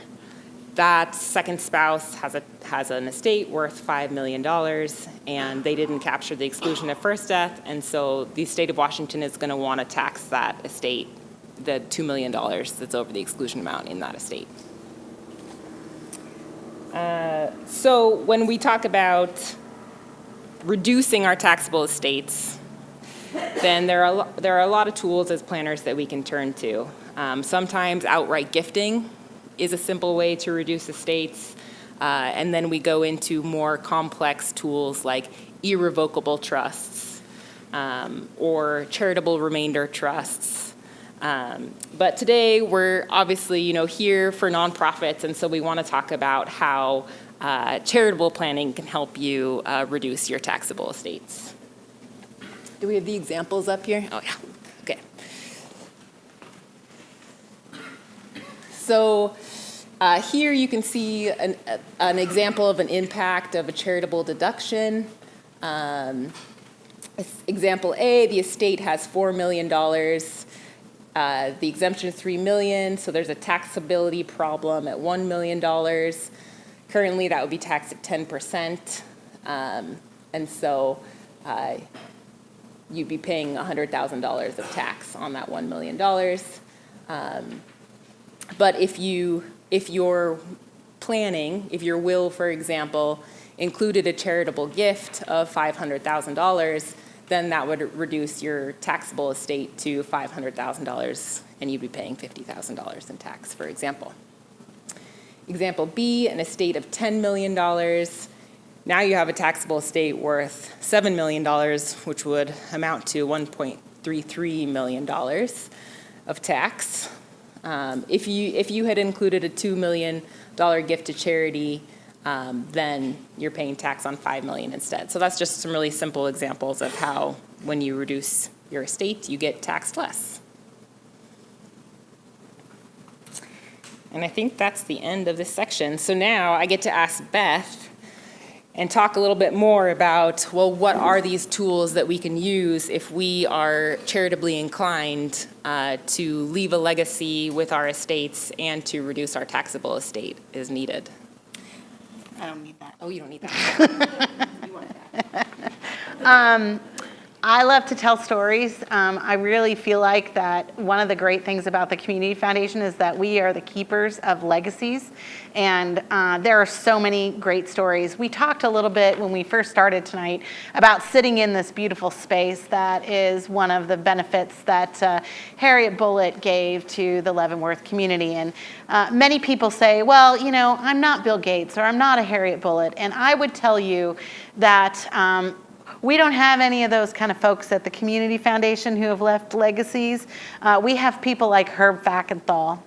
That second spouse has an estate worth $5 million, and they didn't capture the exclusion at first death, and so the state of Washington is going to want to tax that estate, the $2 million that's over the exclusion amount in that estate. So when we talk about reducing our taxable estates, then there are a lot of tools as planners that we can turn to. Sometimes outright gifting is a simple way to reduce estates, and then we go into more complex tools like irrevocable trusts or charitable remainder trusts. But today we're obviously, here for nonprofits, and so we want to talk about how charitable planning can help you reduce your taxable estates. Do we have the examples up here? Oh yeah, okay. So here you can see an example of an impact of a charitable deduction. Example A, the estate has $4 million. The exemption is $3 million, so there's a taxability problem at $1 million. Currently, that would be taxed at 10%, and so you'd be paying $100,000 of tax on that $1 million. But if your planning, if your will, for example, included a charitable gift of $500,000, then that would reduce your taxable estate to $500,000, and you'd be paying $50,000 in tax, for example. Example B, an estate of $10 million. Now you have a taxable estate worth $7 million, which would amount to $1.33 million of tax. If you had included a $2 million gift to charity, then you're paying tax on $5 million instead. So that's just some really simple examples of how, when you reduce your estate, you get taxed less. And I think that's the end of this section. So now I get to ask Beth and talk a little bit more about, well, what are these tools that we can use if we are charitably inclined to leave a legacy with our estates and to reduce our taxable estate as needed. I don't need that. Oh, you don't need that. You want that. I love to tell stories. I really feel like that one of the great things about the Community Foundation is that we are the keepers of legacies. And there are so many great stories. We talked a little bit when we first started tonight about sitting in this beautiful space that is one of the benefits that Harriet Bullitt gave to the Leavenworth community. And many people say, well, you know, I'm not Bill Gates or I'm not a Harriet Bullitt. And I would tell you that we don't have any of those kind of folks at the Community Foundation who have left legacies. We have people like Herb Fackenthal.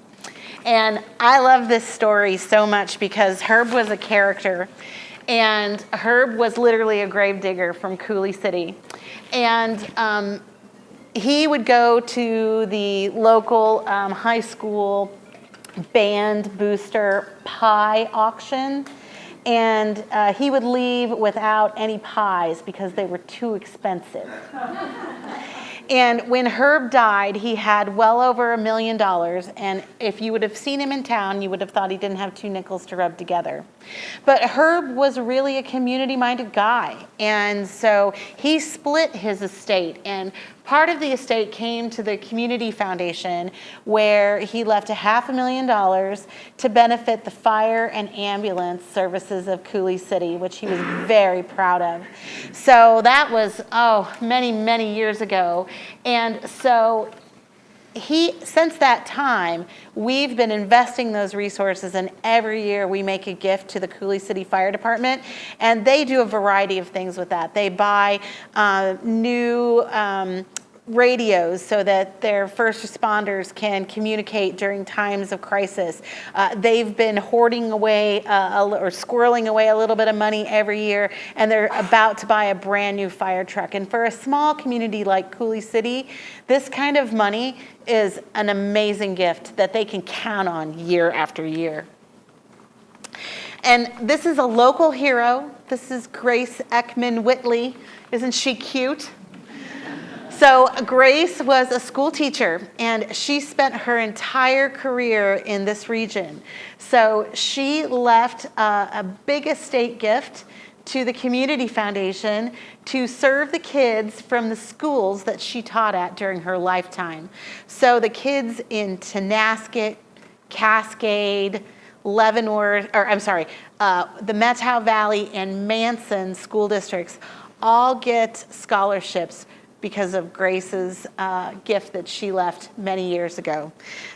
And I love this story so much because Herb was a character. And Herb was literally a grave digger from Coulee City. And he would go to the local high school band booster pie auction. And he would leave without any pies because they were too expensive. And when Herb died, he had well over $1 million. And if you would have seen him in town, you would have thought he didn't have two nickels to rub together. But Herb was really a community-minded guy. And so he split his estate. And part of the estate came to the Community Foundation, where he left $500,000 to benefit the fire and ambulance services of Coulee City, which he was very proud of. So that was, many, many years ago. And so since that time, we've been investing those resources, and every year we make a gift to the Coulee City Fire Department, and they do a variety of things with that. They buy new radios so that their first responders can communicate during times of crisis. They've been hoarding away or squirreling away a little bit of money every year, and they're about to buy a brand new fire truck. And for a small community like Coulee City, this kind of money is an amazing gift that they can count on year after year. And this is a local hero. This is Grace Ekman Whitley. Isn't she cute? So Grace was a school teacher, and she spent her entire career in this region. So she left a big estate gift to the Community Foundation to serve the kids from the schools that she taught at during her lifetime. So the kids in Tenasket, Cascade, Leavenworth, the Methow Valley and Manson school districts all get scholarships because of Grace's gift that she left many years ago.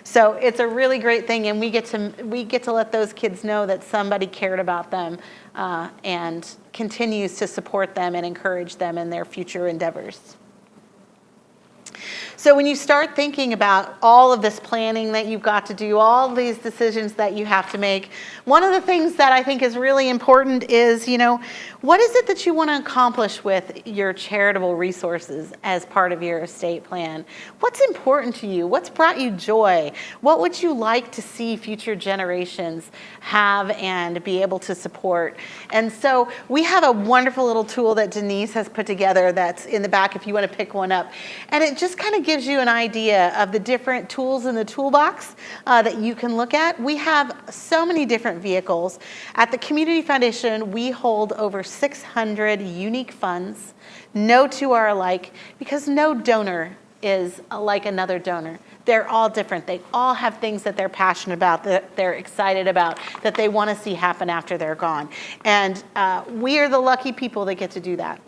So it's a really great thing, and we get to let those kids know that somebody cared about them and continues to support them and encourage them in their future endeavors. So when you start thinking about all of this planning that you've got to do, all these decisions that you have to make, one of the things that I think is really important is, what is it that you want to accomplish with your charitable resources as part of your estate plan? What's important to you? What's brought you joy? What would you like to see future generations have and be able to support? And so we have a wonderful little tool that Denise has put together that's in the back if you want to pick one up. And it just kind of gives you an idea of the different tools in the toolbox that you can look at. We have so many different vehicles. At the Community Foundation, we hold over 600 unique funds. No two are alike because no donor is like another donor. They're all different. They all have things that they're passionate about, that they're excited about, that they want to see happen after they're gone. And we are the lucky people that get to do that.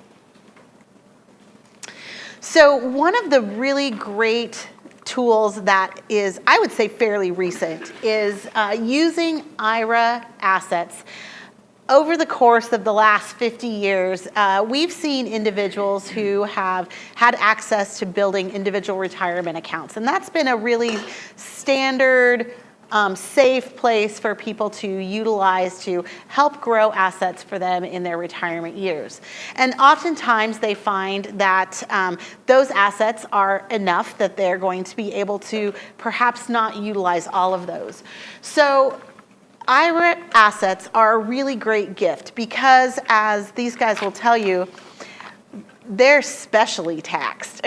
So one of the really great tools that is, I would say, fairly recent is using IRA assets. Over the course of the last 50 years, we've seen individuals who have had access to building individual retirement accounts. And that's been a really standard, safe place for people to utilize to help grow assets for them in their retirement years. And oftentimes they find that those assets are enough that they're going to be able to perhaps not utilize all of those. So IRA assets are a really great gift because, as these guys will tell you, they're specially taxed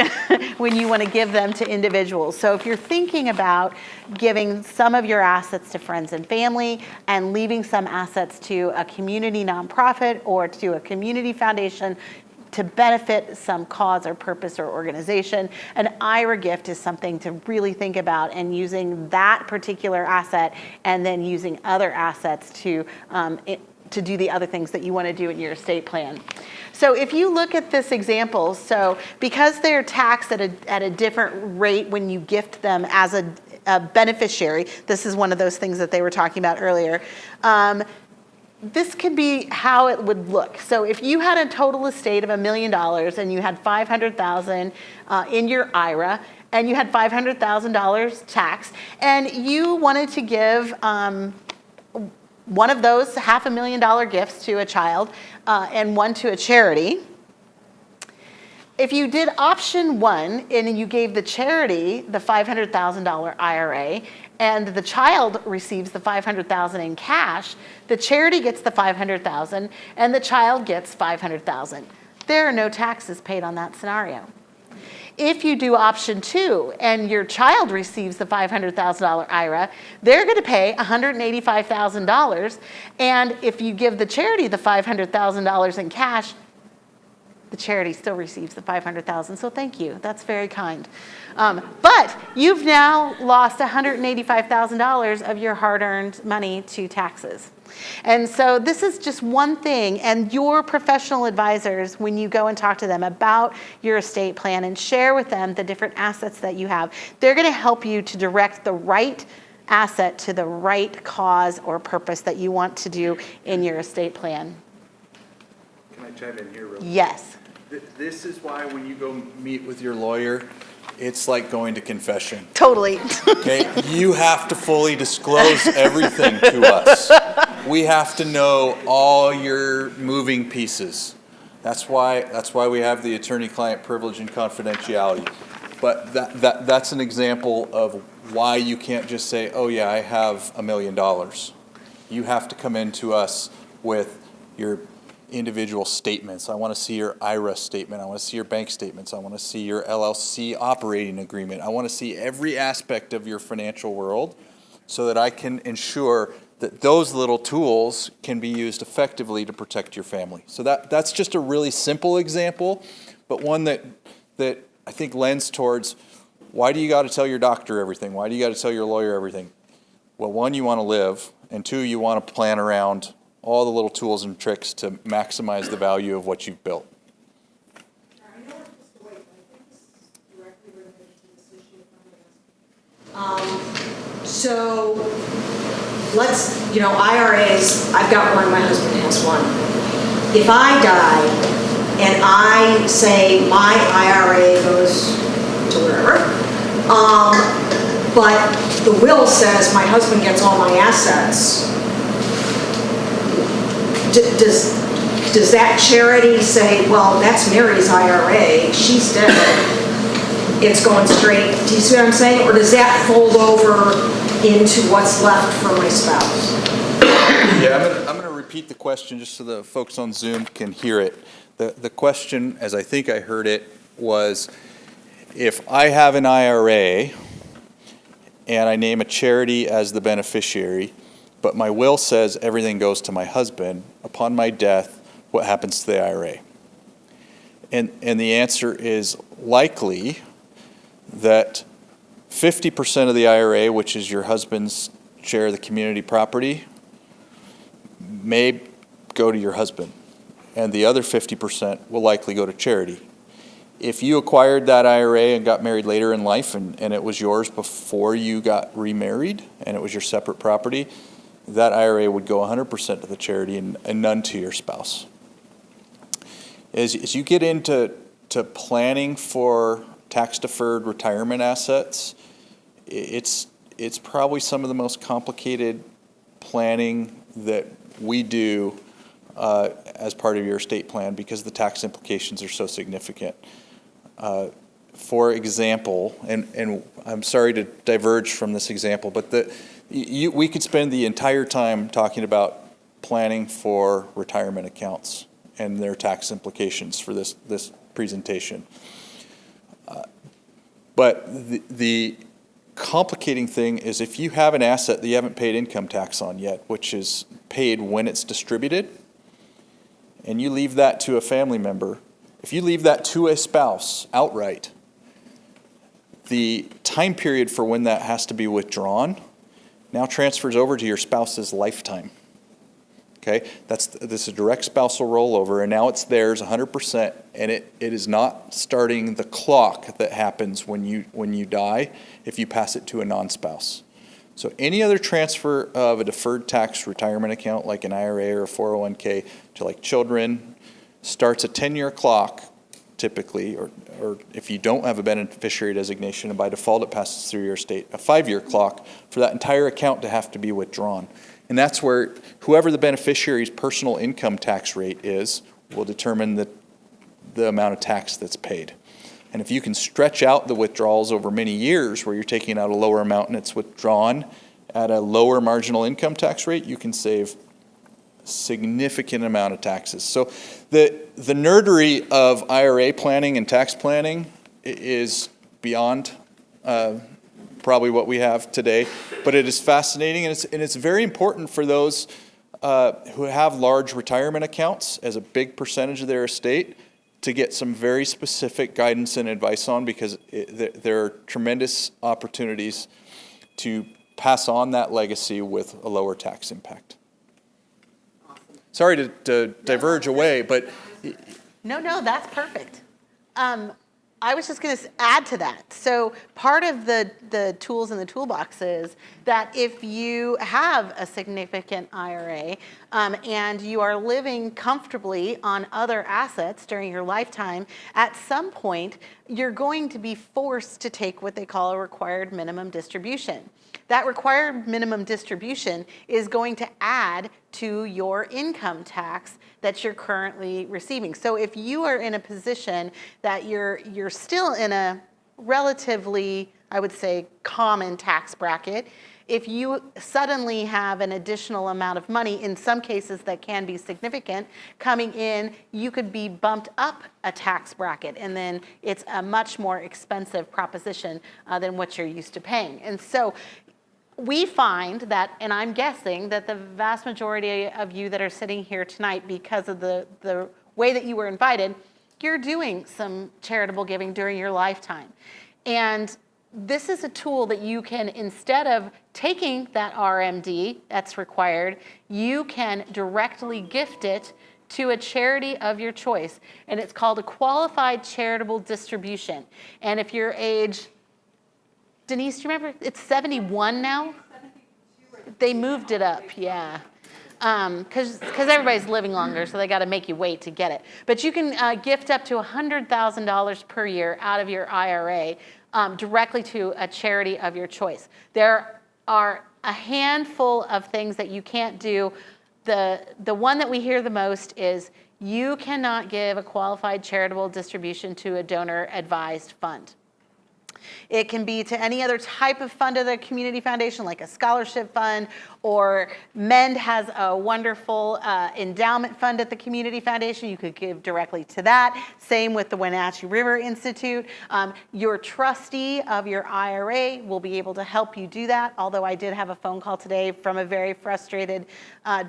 when you want to give them to individuals. So if you're thinking about giving some of your assets to friends and family and leaving some assets to a community nonprofit or to a community foundation to benefit some cause or purpose or organization, an IRA gift is something to really think about, and using that particular asset and then using other assets to do the other things that you want to do in your estate plan. So if you look at this example, so because they're taxed at a different rate when you gift them as a beneficiary, this is one of those things that they were talking about earlier, this could be how it would look. So if you had a total estate of $1 million and you had $500,000 in your IRA and you had $500,000 taxed and you wanted to give one of those $500,000 gifts to a child and one to a charity, if you did option one and you gave the charity the $500,000 IRA and the child receives the $500,000 in cash, the charity gets the $500,000 and the child gets $500,000. There are no taxes paid on that scenario. If you do option two and your child receives the $500,000 IRA, they're going to pay $185,000. And if you give the charity the $500,000 in cash, the charity still receives the $500,000. So thank you. That's very kind. But you've now lost $185,000 of your hard-earned money to taxes. And so this is just one thing, and your professional advisors, when you go and talk to them about your estate plan and share with them the different assets that you have, they're going to help you to direct the right asset to the right cause or purpose that you want to do in your estate plan. Can I chime in here real quick? Yes. This is why when you go meet with your lawyer, it's like going to confession. Totally. Okay, you have to fully disclose everything to us. We have to know all your moving pieces. That's why we have the attorney-client privilege and confidentiality. But that's an example of why you can't just say, oh yeah, I have $1 million. You have to come into us with your individual statements. I want to see your IRA statement. I want to see your bank statements. I want to see your LLC operating agreement. I want to see every aspect of your financial world so that I can ensure that those little tools can be used effectively to protect your family. So that's just a really simple example, but one that I think lends towards, why do you got to tell your doctor everything? Why do you got to tell your lawyer everything? Well, one, you want to live, and two, you want to plan around all the little tools and tricks to maximize the value of what you've built. I know it's just a wait, but I think this is directly related to this issue of so let's, IRAs, I've got one, my husband has one. If I die and I say my IRA goes to wherever, but the will says my husband gets all my assets, does that charity say, well, that's Mary's IRA, she's dead, it's going straight, do you see what I'm saying? Or does that fold over into what's left for my spouse? Yeah, I'm going to repeat the question just so the folks on Zoom can hear it. The question, as I think I heard it, was if I have an IRA and I name a charity as the beneficiary, but my will says everything goes to my husband, upon my death, what happens to the IRA? And the answer is likely that 50% of the IRA, which is your husband's share of the community property, may go to your husband. And the other 50% will likely go to charity. If you acquired that IRA and got married later in life and it was yours before you got remarried and it was your separate property, that IRA would go 100% to the charity and none to your spouse. As you get into planning for tax-deferred retirement assets, it's probably some of the most complicated planning that we do as part of your estate plan because the tax implications are so significant. For example, and I'm sorry to diverge from this example, but we could spend the entire time talking about planning for retirement accounts and their tax implications for this presentation. But the complicating thing is if you have an asset that you haven't paid income tax on yet, which is paid when it's distributed, and you leave that to a family member, if you leave that to a spouse outright, the time period for when that has to be withdrawn now transfers over to your spouse's lifetime. Okay, this is a direct spousal rollover, and now it's theirs 100%, and it is not starting the clock that happens when you die if you pass it to a non-spouse. So any other transfer of a deferred tax retirement account like an IRA or a 401k to like children starts a 10-year clock typically, or if you don't have a beneficiary designation, and by default it passes through your estate, a 5-year clock for that entire account to have to be withdrawn. And that's where whoever the beneficiary's personal income tax rate is will determine the amount of tax that's paid. And if you can stretch out the withdrawals over many years where you're taking out a lower amount and it's withdrawn at a lower marginal income tax rate, you can save a significant amount of taxes. So the nerdery of IRA planning and tax planning is beyond probably what we have today, but it is fascinating, and it's very important for those who have large retirement accounts as a big percentage of their estate to get some very specific guidance and advice on, because there are tremendous opportunities to pass on that legacy with a lower tax impact. Awesome. Sorry to diverge away, but... No, that's perfect. I was just going to add to that. So part of the tools in the toolbox is that if you have a significant IRA and you are living comfortably on other assets during your lifetime, at some point you're going to be forced to take what they call a required minimum distribution. That required minimum distribution is going to add to your income tax that you're currently receiving. So if you are in a position that you're still in a relatively, I would say, common tax bracket, if you suddenly have an additional amount of money, in some cases that can be significant, coming in, you could be bumped up a tax bracket, and then it's a much more expensive proposition than what you're used to paying. And so we find that, and I'm guessing that the vast majority of you that are sitting here tonight, because of the way that you were invited, you're doing some charitable giving during your lifetime. And this is a tool that you can, instead of taking that RMD that's required, you can directly gift it to a charity of your choice. And it's called a qualified charitable distribution. And if you're age, Denise, do you remember? It's 71 now? They moved it up, yeah. Because everybody's living longer, so they got to make you wait to get it. But you can gift up to $100,000 per year out of your IRA directly to a charity of your choice. There are a handful of things that you can't do. The one that we hear the most is you cannot give a qualified charitable distribution to a donor-advised fund. It can be to any other type of fund of the Community Foundation, like a scholarship fund, or MEND has a wonderful endowment fund at the Community Foundation. You could give directly to that. Same with the Wenatchee River Institute. Your trustee of your IRA will be able to help you do that, although I did have a phone call today from a very frustrated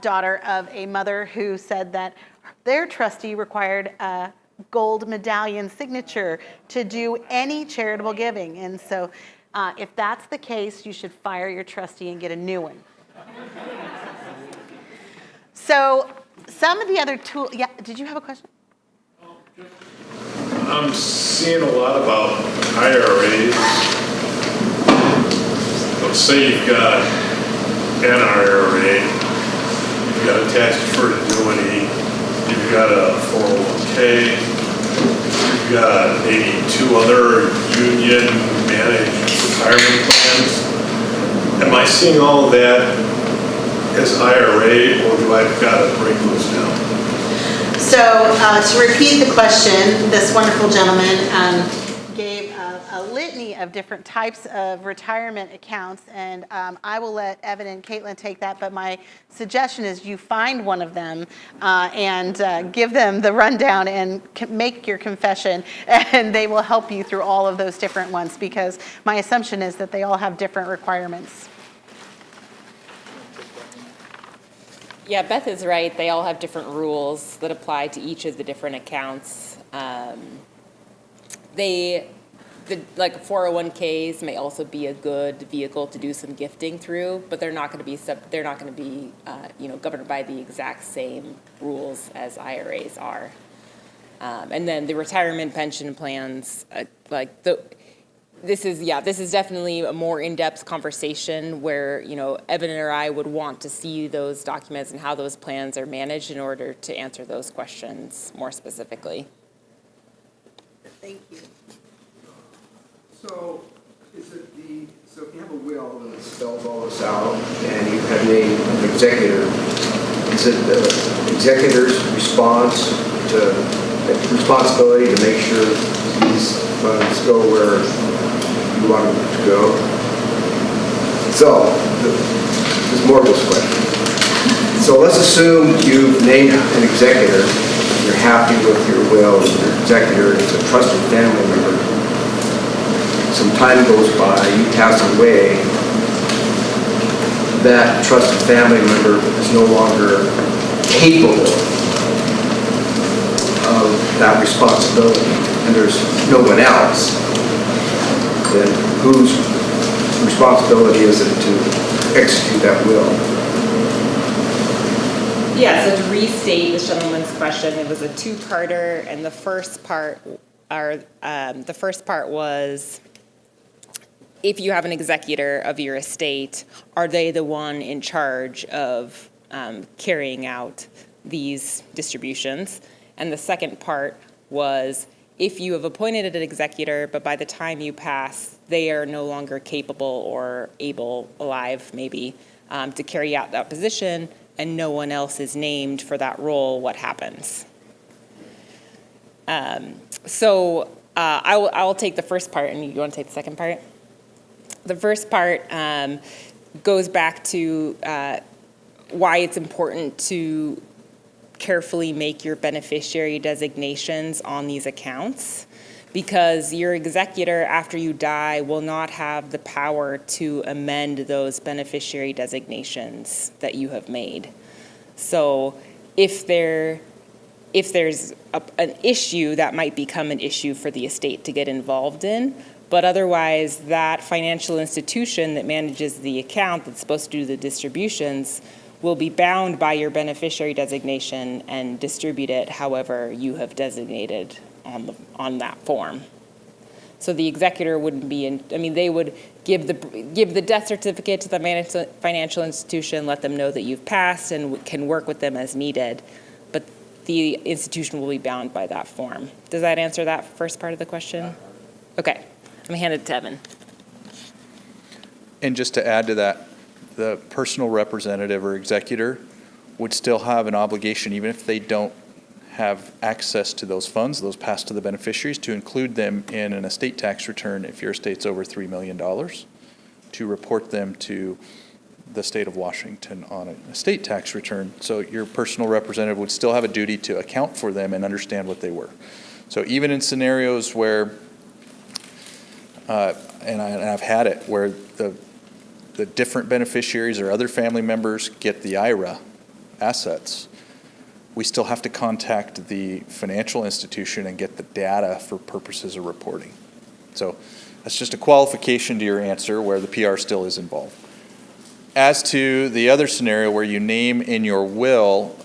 daughter of a mother who said that their trustee required a gold medallion signature to do any charitable giving. And so if that's the case, you should fire your trustee and get a new one. So some of the other tools, yeah, did you have a question? I'm seeing a lot about IRAs. Let's say you've got an IRA, you've got a tax deferred annuity, you've got a 401k, you've got maybe 2 other union managed retirement plans. Am I seeing all of that as IRA, or do I got to break those down? So to repeat the question, this wonderful gentleman gave a litany of different types of retirement accounts, and I will let Evan and Caitlyn take that, but my suggestion is you find one of them and give them the rundown and make your confession, and they will help you through all of those different ones, because my assumption is that they all have different requirements. Yeah, Beth is right. They all have different rules that apply to each of the different accounts. Like 401ks may also be a good vehicle to do some gifting through, but they're not going to be governed by the exact same rules as IRAs are. And then the retirement pension plans, this is definitely a more in-depth conversation where, Evan or I would want to see those documents and how those plans are managed in order to answer those questions more specifically. Thank you. So if you have a will that spells all this out and you have named an executor, is it the executor's responsibility to make sure these funds go where you want them to go? So there's more to this question. So let's assume you've named an executor, you're happy with your will, your executor is a trusted family member. Some time goes by, you pass away, that trusted family member is no longer capable of that responsibility, and there's no one else, then whose responsibility is it to execute that will? Yeah, so to restate this gentleman's question, it was a two-parter, and the first part was, if you have an executor of your estate, are they the one in charge of carrying out these distributions? And the second part was, if you have appointed an executor, but by the time you pass, they are no longer capable or able, alive maybe, to carry out that position, and no one else is named for that role, what happens? I will take the first part, and you want to take the second part? The first part goes back to why it's important to carefully make your beneficiary designations on these accounts, because your executor, after you die, will not have the power to amend those beneficiary designations that you have made. So if there's an issue, that might become an issue for the estate to get involved in. But otherwise, that financial institution that manages the account that's supposed to do the distributions will be bound by your beneficiary designation and distribute it however you have designated on that form. So the executor wouldn't be they would give the death certificate to the financial institution, let them know that you've passed, and can work with them as needed. But the institution will be bound by that form. Does that answer that first part of the question? Okay. I'm going to hand it to Evan. And just to add to that, the personal representative or executor would still have an obligation, even if they don't have access to those funds, those pass to the beneficiaries, to include them in an estate tax return if your estate's over $3 million, to report them to the state of Washington on an estate tax return. So your personal representative would still have a duty to account for them and understand what they were. So even in scenarios where and I've had it where the different beneficiaries or other family members get the IRA assets, we still have to contact the financial institution and get the data for purposes of reporting. So that's just a qualification to your answer where the PR still is involved. As to the other scenario where you name in your will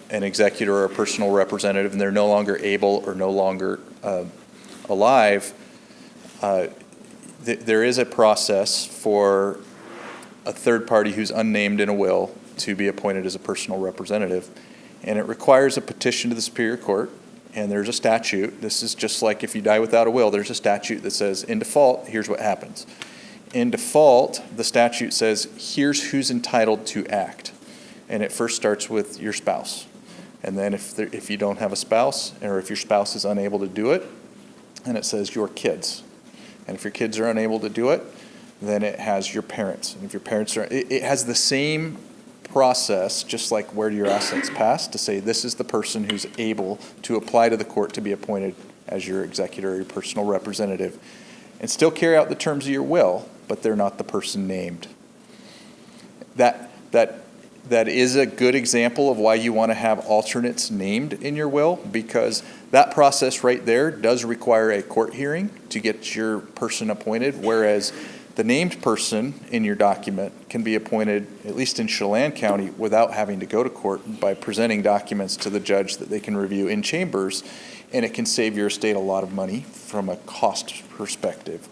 an executor or a personal representative and they're no longer able or no longer alive, there is a process for a third party who's unnamed in a will to be appointed as a personal representative. And it requires a petition to the Superior Court, and there's a statute. This is just like if you die without a will, there's a statute that says, in default, here's what happens. In default, the statute says, here's who's entitled to act. And it first starts with your spouse. And then if you don't have a spouse, or if your spouse is unable to do it, then it says your kids. And if your kids are unable to do it, then it has your parents. And if your parents are, it has the same process, just like where do your assets pass, to say this is the person who's able to apply to the court to be appointed as your executor or your personal representative, and still carry out the terms of your will, but they're not the person named. That is a good example of why you want to have alternates named in your will, because that process right there does require a court hearing to get your person appointed, whereas the named person in your document can be appointed, at least in Chelan County, without having to go to court by presenting documents to the judge that they can review in chambers, and it can save your estate a lot of money from a cost perspective.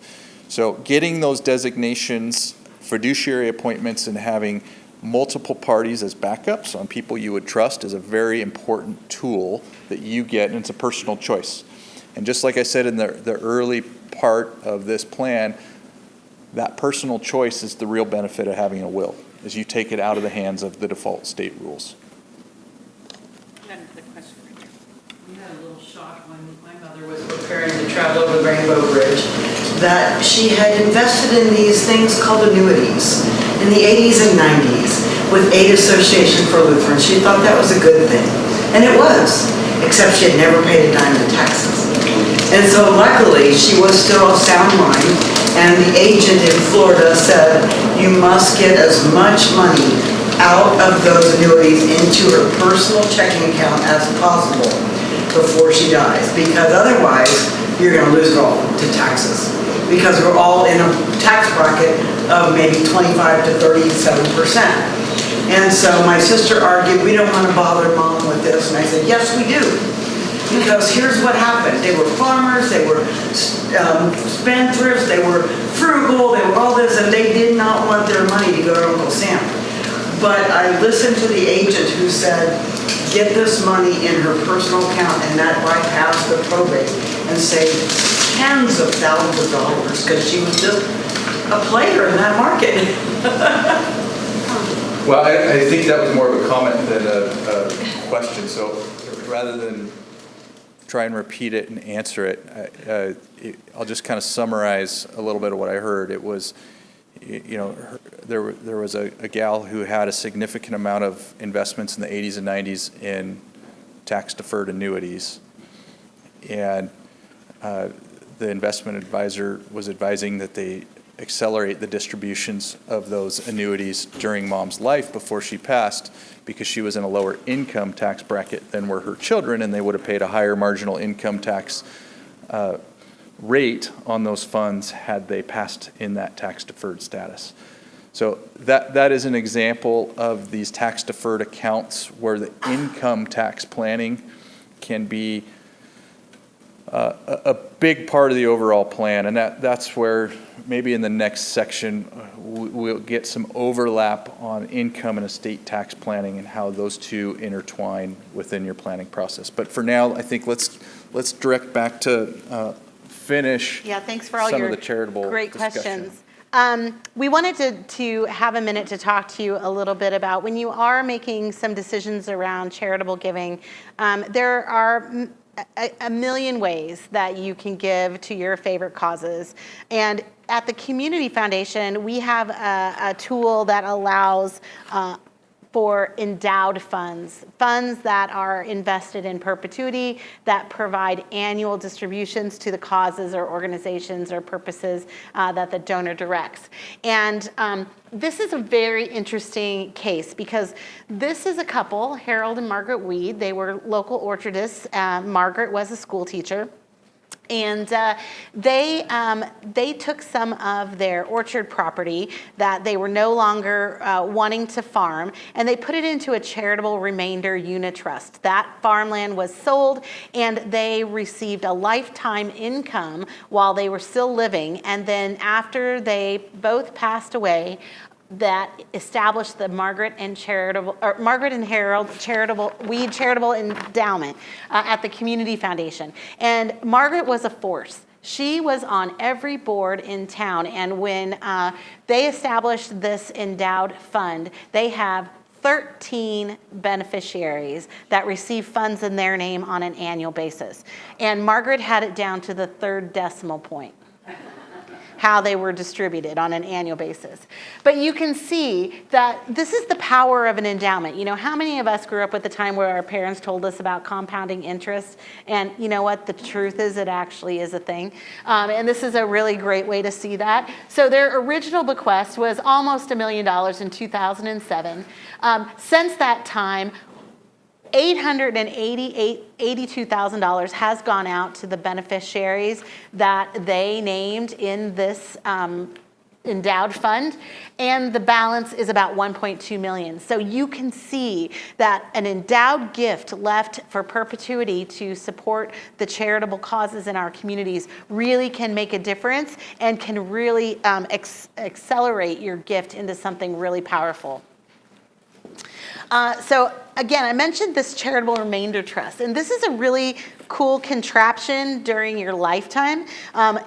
So getting those designations, fiduciary appointments, and having multiple parties as backups on people you would trust is a very important tool that you get, and it's a personal choice. And just like I said in the early part of this plan, that personal choice is the real benefit of having a will, is you take it out of the hands of the default state rules. You had a question right here. We had a little shock when my mother was preparing to travel over the Rainbow Bridge, that she had invested in these things called annuities in the 80s and 90s with Aid Association for Lutheran. She thought that was a good thing. And it was, except she had never paid a dime in taxes. And so luckily, she was still of sound mind, and the agent in Florida said, you must get as much money out of those annuities into her personal checking account as possible before she dies, because otherwise, you're going to lose it all to taxes. Because we're all in a tax bracket of maybe 25 to 37%. And so my sister argued, we don't want to bother mom with this. And I said, yes, we do. Because here's what happened. They were farmers, they were spendthrifts, they were frugal, they were all this, and they did not want their money to go to Uncle Sam. But I listened to the agent who said, get this money in her personal account, and that bypassed the probate and saved tens of thousands of dollars, because she was just a player in that market. Well, I think that was more of a comment than a question. So rather than try and repeat it and answer it, I'll just kind of summarize a little bit of what I heard. It was, there was a gal who had a significant amount of investments in the 80s and 90s in tax-deferred annuities, and the investment advisor was advising that they accelerate the distributions of those annuities during mom's life before she passed, because she was in a lower income tax bracket than were her children, and they would have paid a higher marginal income tax rate on those funds had they passed in that tax deferred status. So that is an example of these tax deferred accounts where the income tax planning can be a big part of the overall plan, and that's where maybe in the next section we'll get some overlap on income and estate tax planning and how those two intertwine within your planning process. But for now, I think let's direct back to finish. Yeah, thanks for all some your of the charitable great discussion. questions. We wanted to have a minute to talk to you a little bit about when you are making some decisions around charitable giving. There are a million ways that you can give to your favorite causes. And at the Community Foundation, we have a tool that allows for endowed funds, funds that are invested in perpetuity, that provide annual distributions to the causes or organizations or purposes that the donor directs. And this is a very interesting case because this is a couple, Harold and Margaret Weed. They were local orchardists. Margaret was a school teacher. And they took some of their orchard property that they were no longer wanting to farm, and they put it into a charitable remainder unit trust. That farmland was sold, and they received a lifetime income while they were still living. And then after they both passed away, that established the Margaret and Harold Charitable Endowment at the Community Foundation. And Margaret was a force. She was on every board in town, and when they established this endowed fund, they have 13 beneficiaries that receive funds in their name on an annual basis. And Margaret had it down to the third decimal point, how they were distributed on an annual basis. But you can see that this is the power of an endowment. You know, how many of us grew up with the time where our parents told us about compounding interest? And you know what? The truth is it actually is a thing. And this is a really great way to see that. So their original bequest was almost $1 million in 2007. Since that time, $882,000 has gone out to the beneficiaries that they named in this endowed fund, and the balance is about $1.2 million. So you can see that an endowed gift left for perpetuity to support the charitable causes in our communities really can make a difference and can really accelerate your gift into something really powerful. So again, I mentioned this charitable remainder trust, and this is a really cool contraption during your lifetime.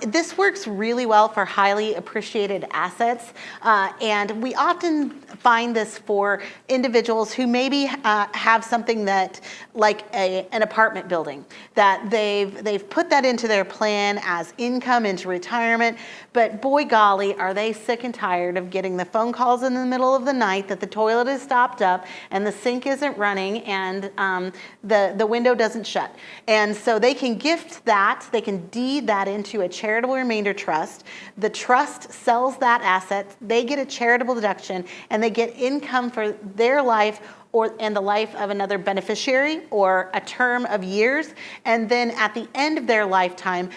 This works really well for highly appreciated assets, and we often find this for individuals who maybe have something that, like an apartment building, that they've put that into their plan as income into retirement, but boy golly, are they sick and tired of getting the phone calls in the middle of the night that the toilet is stopped up and the sink isn't running and the window doesn't shut. And so they can gift that, they can deed that into a charitable remainder trust. The trust sells that asset, they get a charitable deduction, and they get income for their life and the life of another beneficiary or a term of years. And then at the end of their lifetime,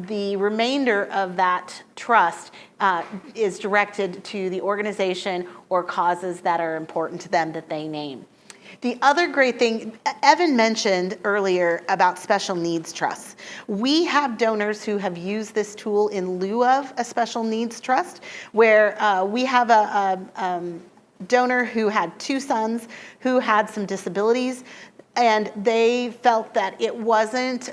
the remainder of that trust is directed to the organization or causes that are important to them that they name. The other great thing, Evan mentioned earlier about special needs trusts. We have donors who have used this tool in lieu of a special needs trust, where we have a donor who had 2 sons who had some disabilities, and they felt that it wasn't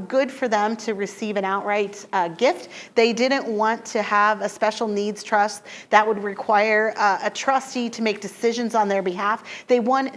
good for them to receive an outright gift. They didn't want to have a special needs trust that would require a trustee to make decisions on their behalf.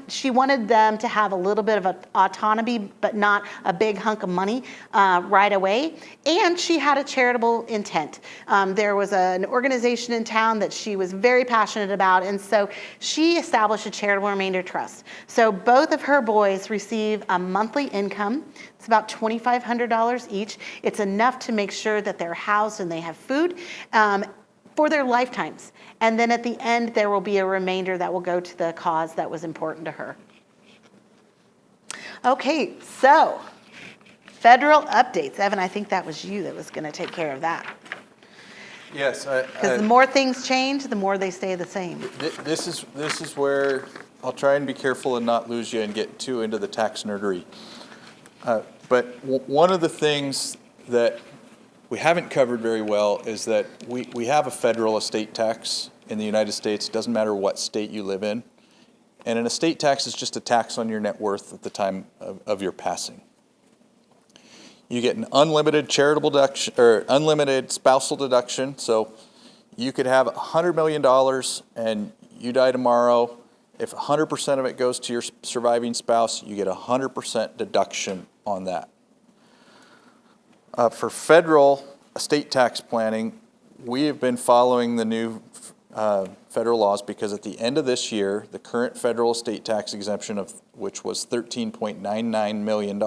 She wanted them to have a little bit of autonomy, but not a big hunk of money right away. And she had a charitable intent. There was an organization in town that she was very passionate about, and so she established a charitable remainder trust. So both of her boys receive a monthly income. It's about $2,500 each. It's enough to make sure that they're housed and they have food for their lifetimes. And then at the end, there will be a remainder that will go to the cause that was important to her. Okay, so federal updates. Evan, I think that was you that was going to take care of that. Yes. Because the more things change, the more they stay the same. This is where I'll try and be careful and not lose you and get too into the tax nerdery. But one of the things that we haven't covered very well is that we have a federal estate tax in the United States. It doesn't matter what state you live in. And an estate tax is just a tax on your net worth at the time of your passing. You get an unlimited charitable deduction or unlimited spousal deduction. So you could have $100 million and you die tomorrow. If 100% of it goes to your surviving spouse, you get 100% deduction on that. For federal estate tax planning, we have been following the new federal laws because at the end of this year, the current federal estate tax exemption, which was $13.99 million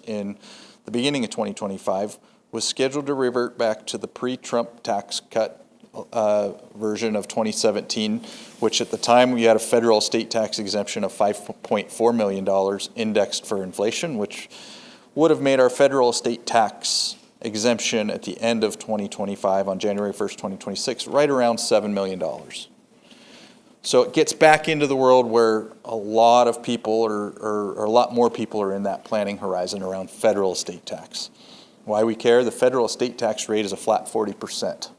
in the beginning of 2025, was scheduled to revert back to the pre-Trump tax cut version of 2017, which at the time we had a federal estate tax exemption of $5.4 million indexed for inflation, which would have made our federal estate tax exemption at the end of 2025 on January 1st, 2026, right around $7 million. So it gets back into the world where a lot of people or a lot more people are in that planning horizon around federal estate tax. Why we care? The federal estate tax rate is a flat 40%.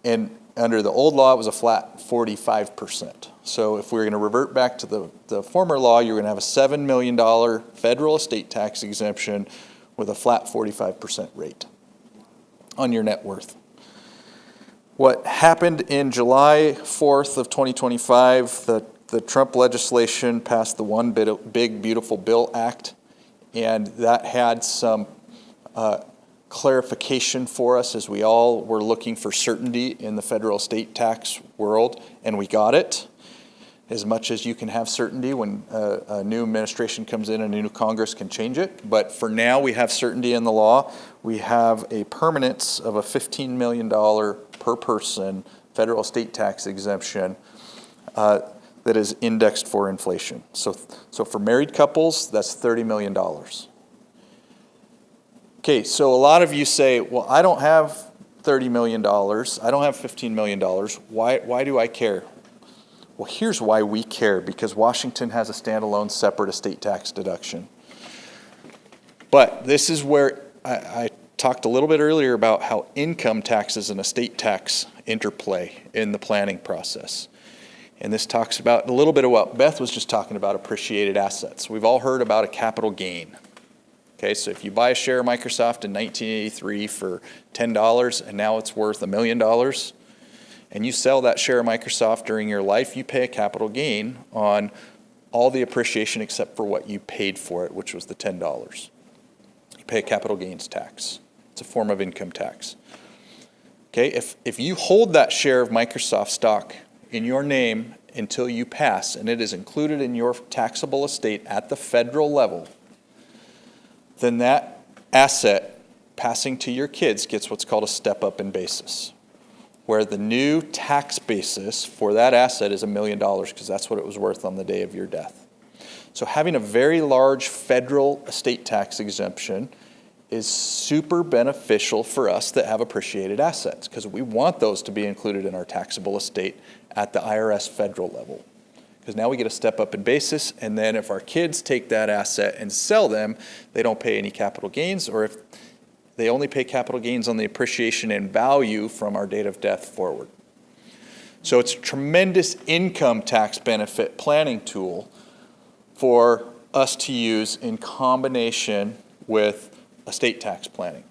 And under the old law, it was a flat 45%. So if we're going to revert back to the former law, you're going to have a $7 million federal estate tax exemption with a flat 45% rate on your net worth. What happened in July 4th of 2025, the Trump legislation passed the One Big Beautiful Bill Act, and that had some clarification for us as we all were looking for certainty in the federal estate tax world, and we got it. As much as you can have certainty when a new administration comes in and a new Congress can change it. But for now, we have certainty in the law. We have a permanence of a $15 million per person federal estate tax exemption that is indexed for inflation. So for married couples, that's $30 million. Okay, so a lot of you say, well, I don't have $30 million. I don't have $15 million. Why do I care? Well, here's why we care, because Washington has a standalone separate estate tax deduction. But this is where I talked a little bit earlier about how income taxes and estate tax interplay in the planning process. And this talks about a little bit of what Beth was just talking about, appreciated assets. We've all heard about a capital gain. Okay, so if you buy a share of Microsoft in 1983 for $10 and now it's worth $1 million, and you sell that share of Microsoft during your life, you pay a capital gain on all the appreciation except for what you paid for it, which was the $10. You pay a capital gains tax. It's a form of income tax. Okay, if you hold that share of Microsoft stock in your name until you pass, and it is included in your taxable estate at the federal level, then that asset passing to your kids gets what's called a step-up in basis, where the new tax basis for that asset is $1 million, because that's what it was worth on the day of your death. So having a very large federal estate tax exemption is super beneficial for us that have appreciated assets, because we want those to be included in our taxable estate at the IRS federal level. Because now we get a step up in basis, and then if our kids take that asset and sell them, they don't pay any capital gains, or if they only pay capital gains on the appreciation and value from our date of death forward. So it's a tremendous income tax benefit planning tool for us to use in combination with estate tax planning.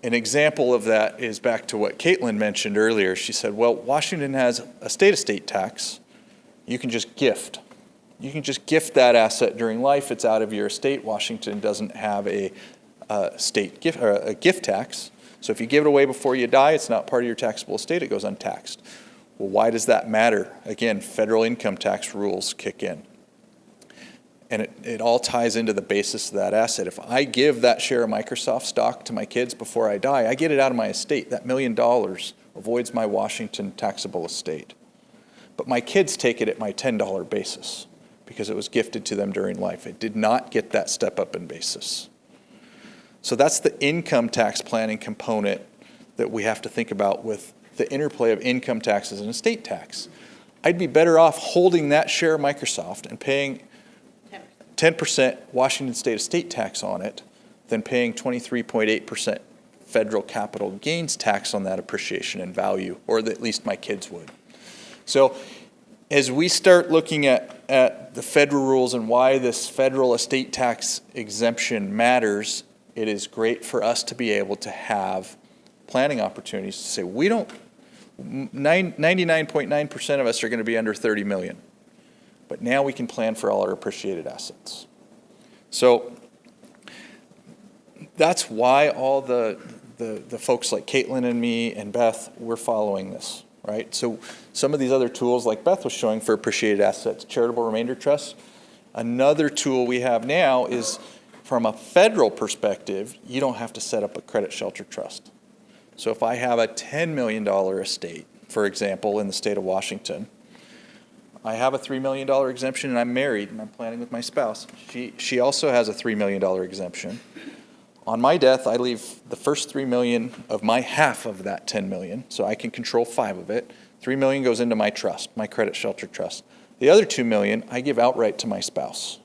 An example of that is back to what Caitlyn mentioned earlier. She said, well, Washington has a state estate tax. You can just gift. You can just gift that asset during life. It's out of your estate. Washington doesn't have a state gift or a gift tax. So if you give it away before you die, it's not part of your taxable estate. It goes untaxed. Well, why does that matter? Again, federal income tax rules kick in. And it all ties into the basis of that asset. If I give that share of Microsoft stock to my kids before I die, I get it out of my estate. That $1 million avoids my Washington taxable estate. But my kids take it at my $10 basis because it was gifted to them during life. It did not get that step up in basis. So that's the income tax planning component that we have to think about with the interplay of income taxes and estate tax. I'd be better off holding that share of Microsoft and paying 10% Washington state estate tax on it than paying 23.8% federal capital gains tax on that appreciation and value, or at least my kids would. So as we start looking at the federal rules and why this federal estate tax exemption matters, it is great for us to be able to have planning opportunities to say, 99.9% of us are going to be under 30 million. But now we can plan for all our appreciated assets. So that's why all the folks like Caitlyn and me and Beth, we're following this, right? So some of these other tools like Beth was showing for appreciated assets, charitable remainder trust. Another tool we have now is from a federal perspective, you don't have to set up a credit shelter trust. So if I have a $10 million estate, for example, in the state of Washington, I have a $3 million exemption, and I'm married, and I'm planning with my spouse. She also has a $3 million exemption. On my death, I leave the first $3 million of my half of that $10 million, so I can control 5 of it. $3 million goes into my trust, my credit shelter trust. The other $2 million, I give outright to my spouse.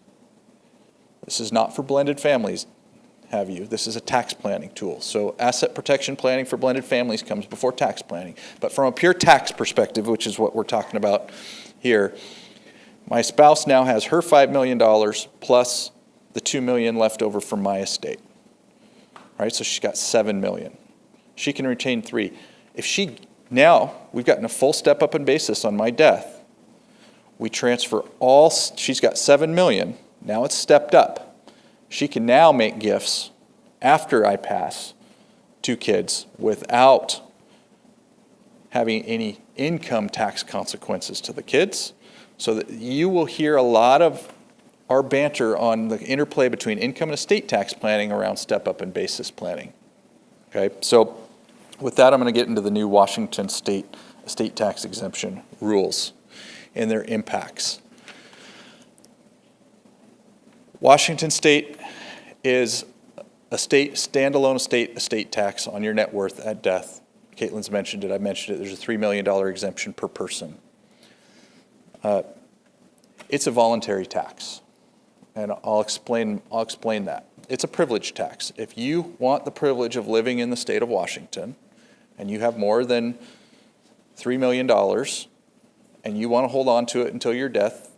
This is not for blended families, have you. This is a tax planning tool. So asset protection planning for blended families comes before tax planning. But from a pure tax perspective, which is what we're talking about here, my spouse now has her $5 million plus the $2 million left over from my estate. Right, so she's got $7 million. She can retain 3. Now we've gotten a full step up in basis on my death. We transfer she's got $7 million. Now it's stepped up. She can now make gifts after I pass to kids without having any income tax consequences to the kids. So that you will hear a lot of our banter on the interplay between income and estate tax planning around step up and basis planning. Okay, so with that, I'm going to get into the new Washington state estate tax exemption rules and their impacts. Washington state is a standalone estate tax on your net worth at death. Caitlyn's mentioned it, I mentioned it, there's a $3 million exemption per person. It's a voluntary tax. And I'll explain that. It's a privilege tax. If you want the privilege of living in the state of Washington, and you have more than $3 million, and you want to hold on to it until your death,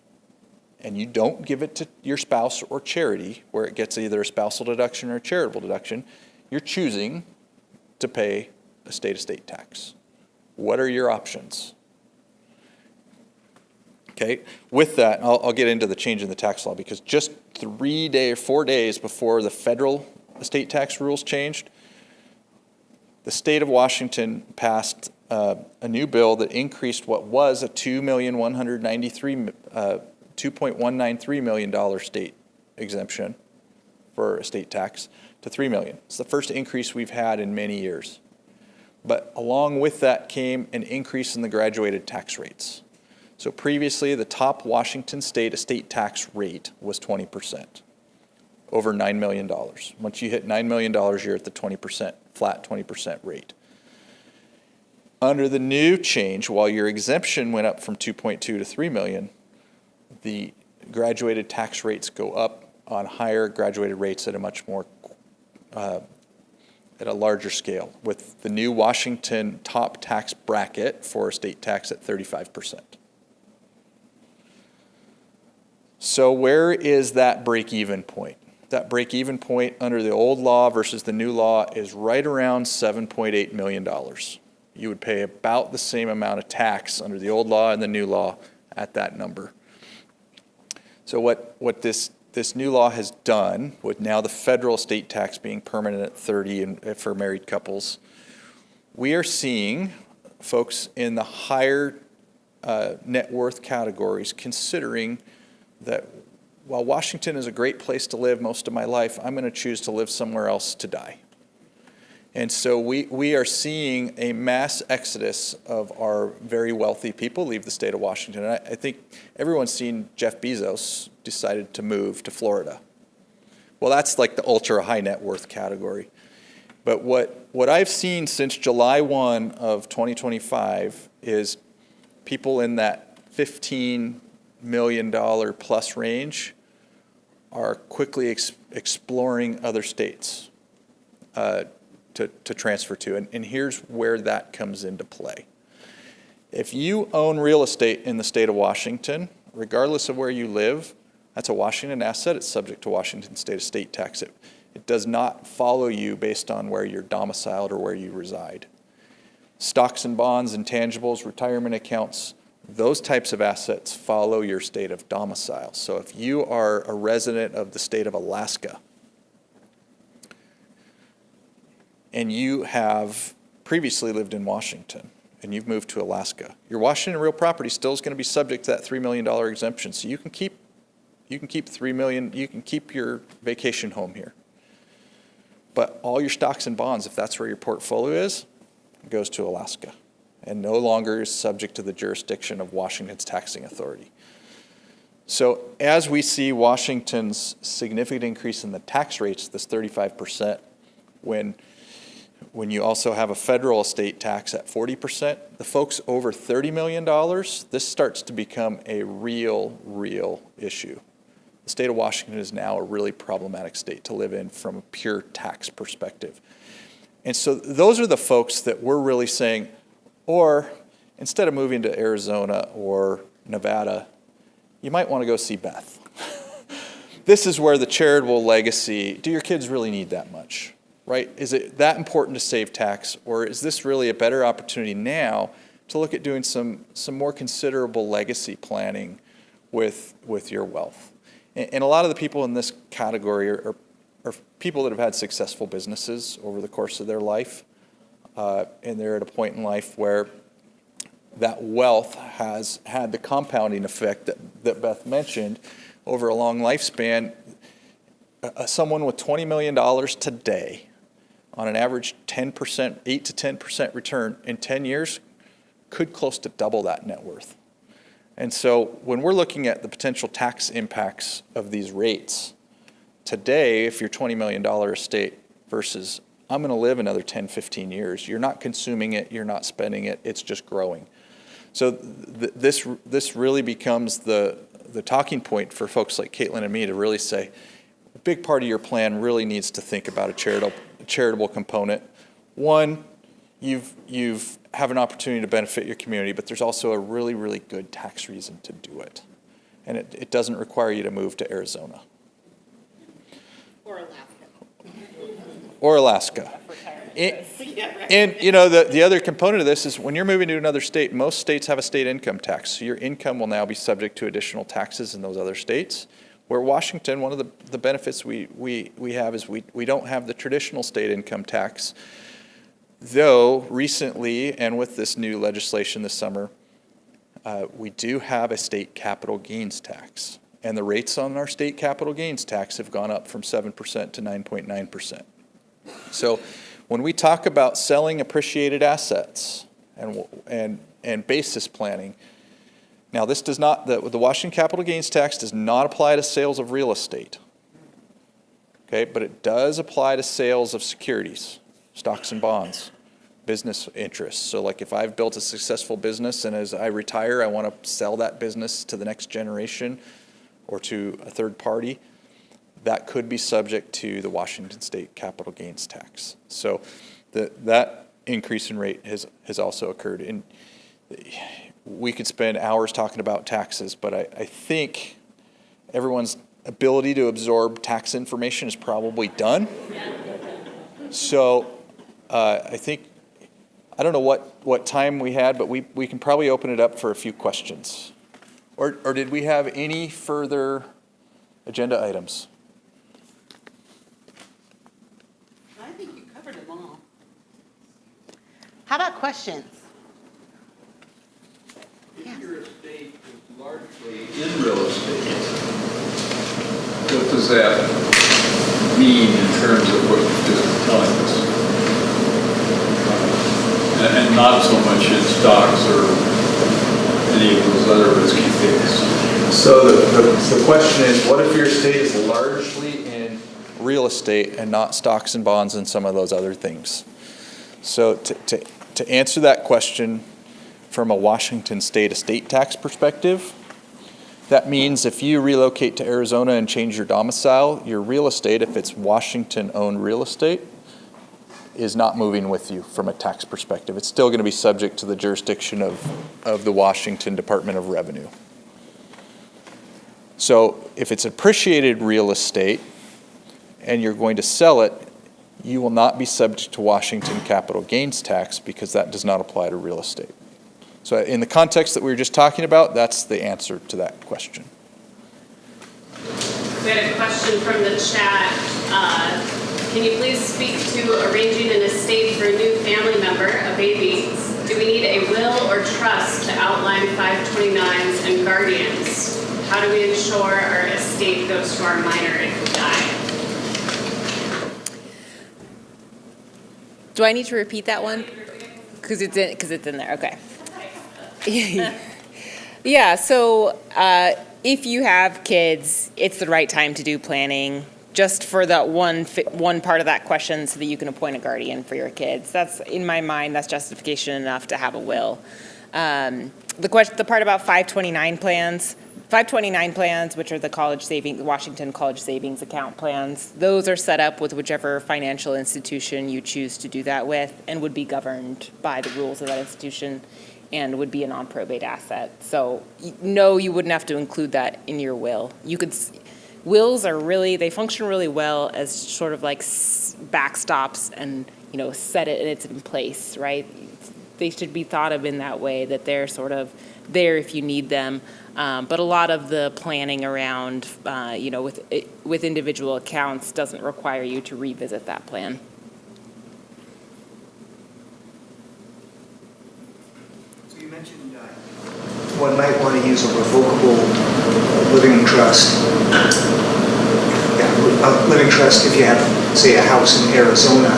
and you don't give it to your spouse or charity, where it gets either a spousal deduction or a charitable deduction, you're choosing to pay a state estate tax. What are your options? Okay, with that, I'll get into the change in the tax law, because just 4 days before the federal estate tax rules changed, the state of Washington passed a new bill that increased what was a $2.193 million state exemption for estate tax to $3 million. It's the first increase we've had in many years. But along with that came an increase in the graduated tax rates. So previously, the top Washington state estate tax rate was 20%, over $9 million. Once you hit $9 million, you're at the 20%, flat 20% rate. Under the new change, while your exemption went up from 2.2 to 3 million, the graduated tax rates go up on higher graduated rates at a much more, at a larger scale, with the new Washington top tax bracket for estate tax at 35%. So where is that break-even point? That break-even point under the old law versus the new law is right around $7.8 million. You would pay about the same amount of tax under the old law and the new law at that number. So what this new law has done, with now the federal estate tax being permanent at 30 and for married couples, we are seeing folks in the higher net worth categories considering that while Washington is a great place to live most of my life, I'm going to choose to live somewhere else to die. And so we are seeing a mass exodus of our very wealthy people leave the state of Washington. And I think everyone's seen Jeff Bezos decided to move to Florida. Well, that's like the ultra high net worth category. But what I've seen since July 1 of 2025 is people in that $15 million plus range are quickly exploring other states to transfer to. And here's where that comes into play. If you own real estate in the state of Washington, regardless of where you live, that's a Washington asset. It's subject to Washington state estate tax. It does not follow you based on where you're domiciled or where you reside. Stocks and bonds, intangibles, retirement accounts, those types of assets follow your state of domicile. So if you are a resident of the state of Alaska and you have previously lived in Washington and you've moved to Alaska, your Washington real property still is going to be subject to that $3 million exemption. So you can keep $3 million, you can keep your vacation home here. But all your stocks and bonds, if that's where your portfolio is, goes to Alaska. and no longer is subject to the jurisdiction of Washington's taxing authority. So as we see Washington's significant increase in the tax rates, this 35%, when you also have a federal estate tax at 40%, the folks over $30 million, this starts to become a real issue. The state of Washington is now a really problematic state to live in from a pure tax perspective. And so those are the folks that we're really saying, or instead of moving to Arizona or Nevada, you might want to go see Beth. This is where the charitable legacy, do your kids really need that much, right? Is it that important to save tax, or is this really a better opportunity now to look at doing some more considerable legacy planning with your wealth? And a lot of the people in this category are people that have had successful businesses over the course of their life, and they're at a point in life where that wealth has had the compounding effect that Beth mentioned over a long lifespan. Someone with $20 million today, on an average 10%, 8 to 10% return in 10 years, could close to double that net worth. And so when we're looking at the potential tax impacts of these rates, today, if you're $20 million estate versus I'm going to live another 10, 15 years, you're not consuming it, you're not spending it, it's just growing. So this really becomes the talking point for folks like Caitlyn and me to really say, a big part of your plan really needs to think about a charitable component. One, you've have an opportunity to benefit your community, but there's also a really good tax reason to do it. And it doesn't require you to move to Arizona. Or Alaska. And you know, the other component of this is when you're moving to another state, most states have a state income tax. So your income will now be subject to additional taxes in those other states. Where Washington, one of the benefits we have is we don't have the traditional state income tax. Though recently, and with this new legislation this summer, we do have a state capital gains tax. And the rates on our state capital gains tax have gone up from 7% to 9.9%. So when we talk about selling appreciated assets and basis planning, now this does not, the Washington capital gains tax does not apply to sales of real estate. Okay, but it does apply to sales of securities, stocks and bonds, business interests. So like if I've built a successful business and as I retire, I want to sell that business to the next generation or to a third party, that could be subject to the Washington state capital gains tax. So that increase in rate has also occurred. And we could spend hours talking about taxes, but I think everyone's ability to absorb tax information is probably done. So I think, I don't know what time we had, but we can probably open it up for a few questions. Or did we have any further agenda items? I think you covered them all. How about questions? If your estate is largely in real estate, what does that mean in terms of what you're just telling us? And not so much in stocks or any of those other risky things. So the question is, what if your estate is largely in real estate and not stocks and bonds and some of those other things? So to answer that question from a Washington state estate tax perspective, that means if you relocate to Arizona and change your domicile, your real estate, if it's Washington-owned real estate, is not moving with you from a tax perspective. It's still going to be subject to the jurisdiction of the Washington Department of Revenue. So if it's appreciated real estate and you're going to sell it, you will not be subject to Washington capital gains tax because that does not apply to real estate. So in the context that we were just talking about, that's the answer to that question. We had a question from the chat. Can you please speak to arranging an estate for a new family member, a baby? Do we need a will or trust to outline 529s and guardians? How do we ensure our estate goes to our minor if we die? Do I need to repeat that one? Because it's in there, okay. Yeah, so if you have kids, it's the right time to do planning, just for that one part of that question, so that you can appoint a guardian for your kids. That's, in my mind, that's justification enough to have a will. The part about 529 plans, 529 plans, which are the Washington College Savings Account plans, those are set up with whichever financial institution you choose to do that with, and would be governed by the rules of that institution, and would be a non-probate asset. So no, you wouldn't have to include that in your will. Wills they function really well as sort of like backstops, and set it and it's in place, right? They should be thought of in that way, that they're sort of there if you need them. But a lot of the planning around, with individual accounts doesn't require you to revisit that plan. So you mentioned one might want to use a revocable living trust. A living trust if you have, say, a house in Arizona.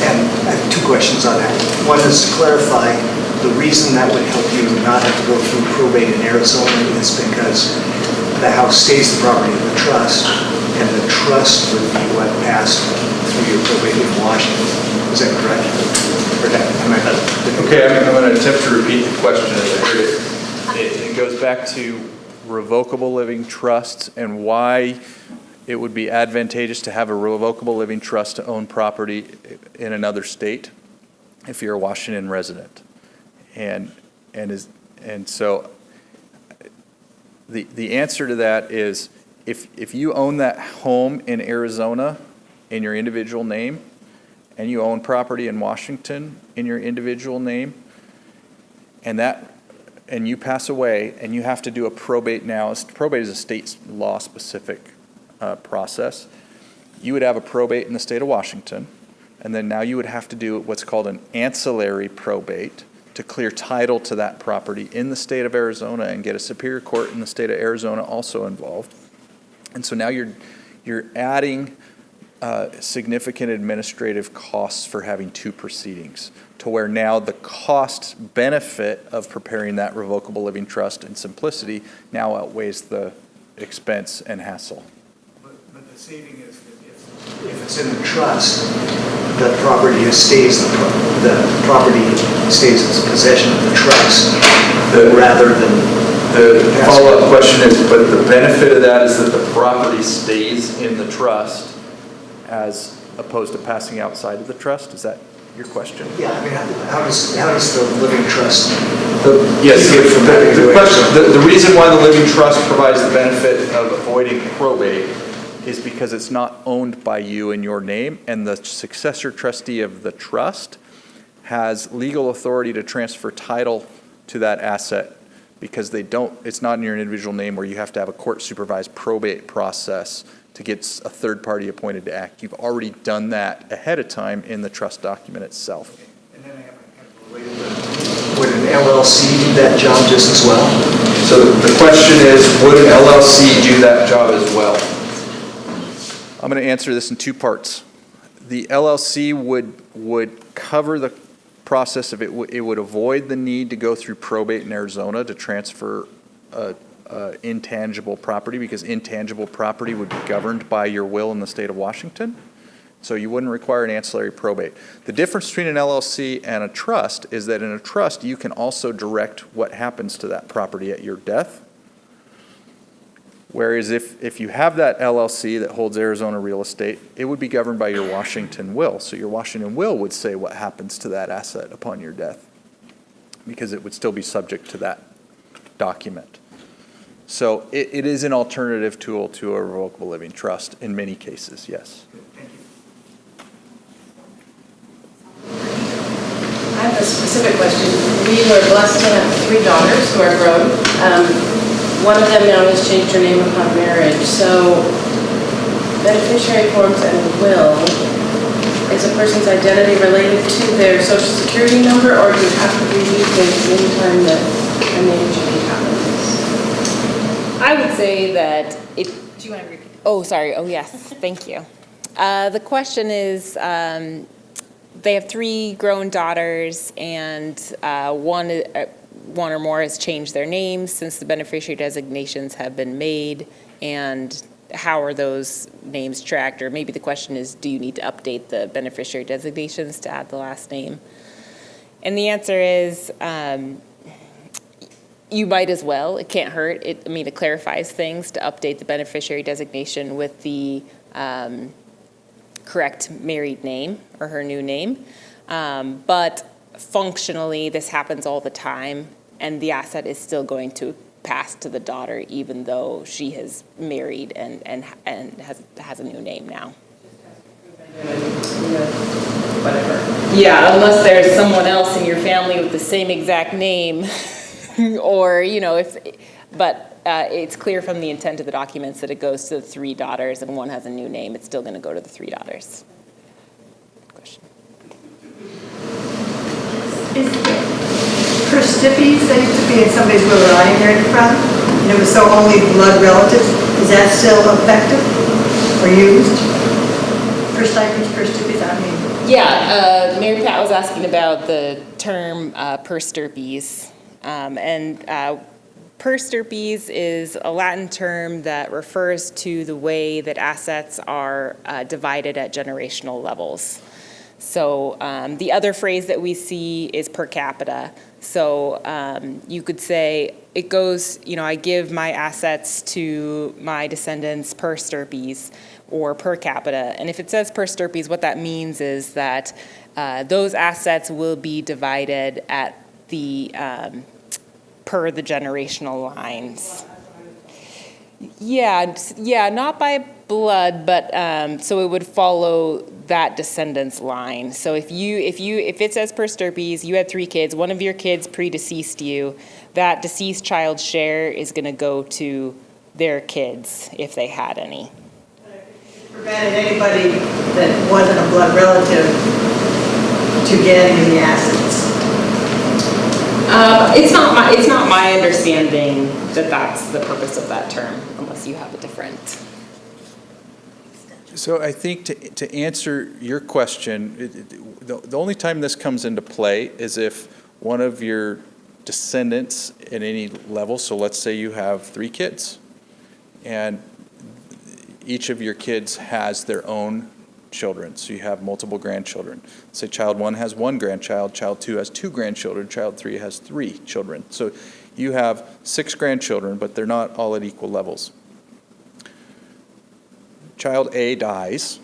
And I have two questions on that. One is to clarify, the reason that would help you not have to go through probate in Arizona is because the house stays the property of the trust, and the trust would be what passed through your probate in Washington. Is that correct? Okay, I'm going to attempt to repeat the question as I heard it. It goes back to revocable living trusts and why it would be advantageous to have a revocable living trust to own property in another state if you're a Washington resident. And so the answer to that is if you own that home in Arizona in your individual name, and you own property in Washington in your individual name, and you pass away and you have to do a probate now. Probate is a state law specific process. You would have a probate in the state of Washington, and then now you would have to do what's called an ancillary probate to clear title to that property in the state of Arizona and get a superior court in the state of Arizona also involved. And so now you're adding significant administrative costs for having two proceedings, to where now the cost benefit of preparing that revocable living trust and simplicity now outweighs the expense and hassle. But the saving is that if it's in the trust, the property stays the property stays as possession of the trust, rather than. The follow-up question is, but the benefit of that is that the property stays in the trust as opposed to passing outside of the trust? Is that your question? Yeah, I mean, how does the living trust? Yes, the reason why the living trust provides the benefit of avoiding probate is because it's not owned by you in your name, and the successor trustee of the trust has legal authority to transfer title to that asset, because it's not in your individual name where you have to have a court supervised probate process to get a third party appointed to act. You've already done that ahead of time in the trust document itself. Okay. And then I have a related one. Would an LLC do that job just as well? So the question is, would an LLC do that job as well? I'm going to answer this in two parts. The LLC would cover the process of it would avoid the need to go through probate in Arizona to transfer intangible property, because intangible property would be governed by your will in the state of Washington. So you wouldn't require an ancillary probate. The difference between an LLC and a trust is that in a trust, you can also direct what happens to that property at your death. Whereas if you have that LLC that holds Arizona real estate, it would be governed by your Washington will. So your Washington will would say what happens to that asset upon your death, because it would still be subject to that document. So it is an alternative tool to a revocable living trust in many cases, yes. Thank you. I have a specific question. We were blessed to have 3 daughters who are grown. One of them now has changed her name upon marriage. So beneficiary forms and will, is a person's identity related to their social security number, or do you have to be used anytime that a name change happens? I would say that do you want to repeat? Oh, sorry. Oh, yes. Thank you. The question is, they have 3 grown daughters, and one or more has changed their names since the beneficiary designations have been made, and how are those names tracked? Or maybe the question is, do you need to update the beneficiary designations to add the last name? And the answer is, you might as well. It can't hurt. It clarifies things to update the beneficiary designation with the correct married name or her new name. But functionally, this happens all the time, and the asset is still going to pass to the daughter, even though she has married and has a new name now. Whatever. Yeah, unless there's someone else in your family with the same exact name, or it's clear from the intent of the documents that it goes to the 3 daughters, and one has a new name. It's still going to go to the 3 daughters. Question. Per Stipe, that used to be in somebody's will that I inherited from, and it was so only blood relatives. Is that still effective or used? Per Stipe, I mean. Yeah, Mary Pat was asking about the term per stirpes, and per stirpes is a Latin term that refers to the way that assets are divided at generational levels. So the other phrase that we see is per capita. So you could say it goes, I give my assets to my descendants per stirpes or per capita. And if it says per stirpes, what that means is that those assets will be divided at the per the generational lines. Yeah, not by blood, but so it would follow that descendant's line. So if it says per stirpes, you had 3 kids, one of your kids predeceased you, that deceased child's share is going to go to their kids if they had any. Prevented anybody that wasn't a blood relative to getting any assets. It's not my understanding that that's the purpose of that term, unless you have a different. So I think to answer your question, the only time this comes into play is if one of your descendants at any level, so let's say you have 3 kids, and each of your kids has their own children, so you have multiple grandchildren. Say child 1 has 1 grandchild, child 2 has 2 grandchildren, child 3 has 3 children. So you have 6 grandchildren, but they're not all at equal levels. Child A dies,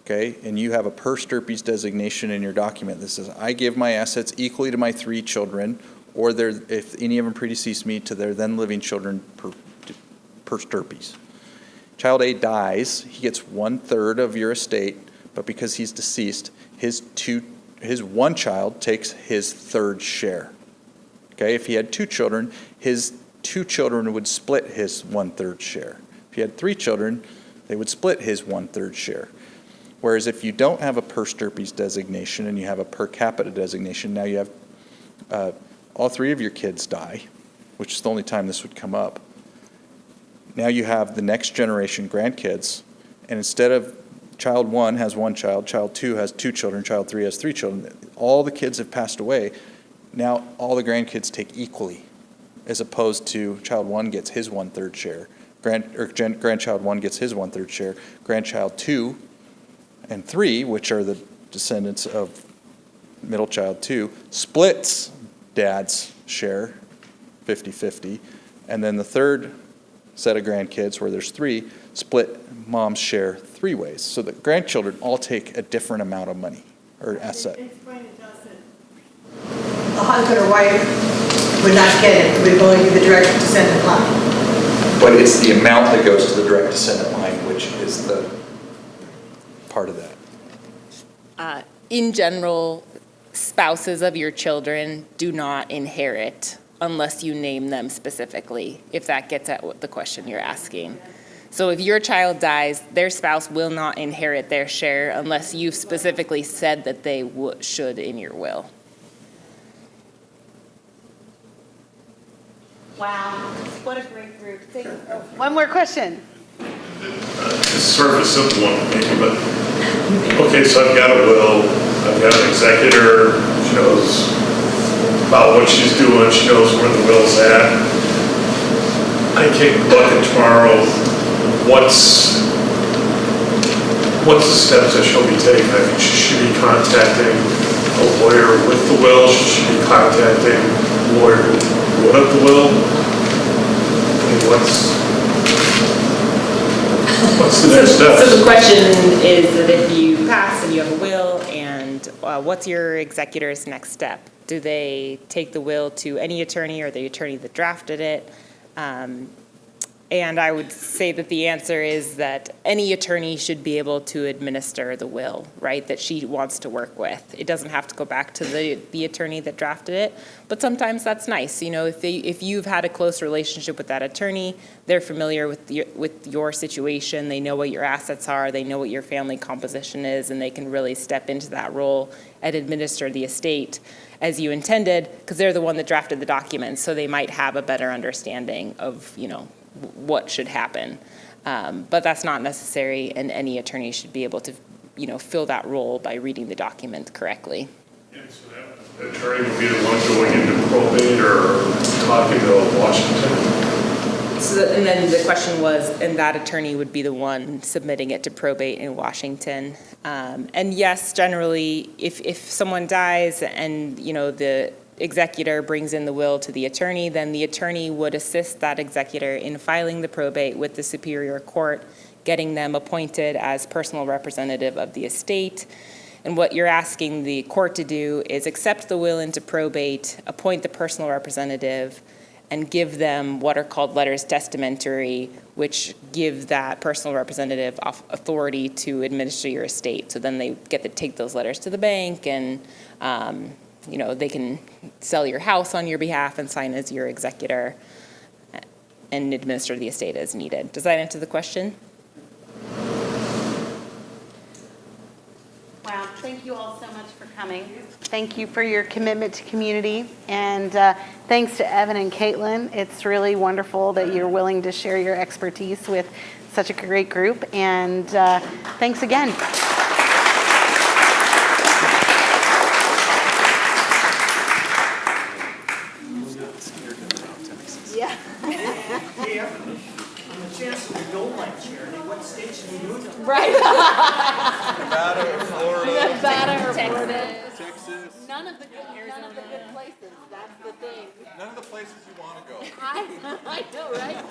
okay, and you have a per stirpes designation in your document that says, I give my assets equally to my 3 children, or if any of them predeceased me, to their then living children per stirpes. Child A dies, he gets 1/3 of your estate, but because he's deceased, his 1 child takes his 3rd share. Okay, if he had 2 children, his 2 children would split his 1/3 share. If he had 3 children, they would split his 1/3 share. Whereas if you don't have a per stirpes designation and you have a per capita designation, now you have all 3 of your kids die, which is the only time this would come up. Now you have the next generation grandkids, and instead of child 1 has 1 child, child 2 has 2 children, child 3 has 3 children, all the kids have passed away. Now all the grandkids take equally, as opposed to child 1 gets his 1/3 share, grandchild 1 gets his 1/3 share, grandchild 2 and 3, which are the descendants of middle child 2, splits dad's share 50-50, and then the 3rd set of grandkids, where there's 3, split mom's share 3 ways. So the grandchildren all take a different amount of money or asset. Explain to Justin. A husband or wife would not get it. It would only be the direct descendant line. But it's the amount that goes to the direct descendant line, which is the part of that. In general, spouses of your children do not inherit unless you name them specifically, if that gets at what the question you're asking. So if your child dies, their spouse will not inherit their share unless you've specifically said that they should in your will. Wow, what a great group. One more question. It's sort of a simple one, maybe, but, okay, so I've got a will, I've got an executor, she knows about what she's doing, she knows where the will's at. I kick the bucket tomorrow, what's the steps that she'll be taking? I mean, should she be contacting a lawyer with the will? Should she be contacting a lawyer who wrote up the will? I mean, what's the next steps? So the question is that if you pass and you have a will, and what's your executor's next step? Do they take the will to any attorney or the attorney that drafted it? And I would say that the answer is that any attorney should be able to administer the will, right, that she wants to work with. It doesn't have to go back to the attorney that drafted it, but sometimes that's nice. You know, if you've had a close relationship with that attorney, they're familiar with your situation, they know what your assets are, they know what your family composition is, and they can really step into that role and administer the estate as you intended, because they're the one that drafted the documents, so they might have a better understanding of, you know, what should happen. But that's not necessary, and any attorney should be able to, you know, fill that role by reading the document correctly. Yeah, so that attorney would be the one going into probate or talking to Washington? So, and then the question was, and that attorney would be the one submitting it to probate in Washington. And yes, generally, if someone dies and, you know, the executor brings in the will to the attorney, then the attorney would assist that executor in filing the probate with the Superior Court, getting them appointed as personal representative of the estate. And what you're asking the court to do is accept the will into probate, appoint the personal representative, and give them what are called letters testamentary, which give that personal representative authority to administer your estate. So then they get to take those letters to the bank, and you know, they can sell your house on your behalf and sign as your executor and administer the estate as needed. Does that answer the question? Wow, thank you all so much for coming. Thank you for your commitment to community, and thanks to Evan and Caitlyn. It's really wonderful that you're willing to share your expertise with such a great group, and thanks again. Yeah. Hey, Evan, on the chance that you don't like charity, what states have you moved to? Right. Nevada or Florida. Nevada or Florida. Texas. None of the good places. That's the thing. None of the places you want to go. I know, right?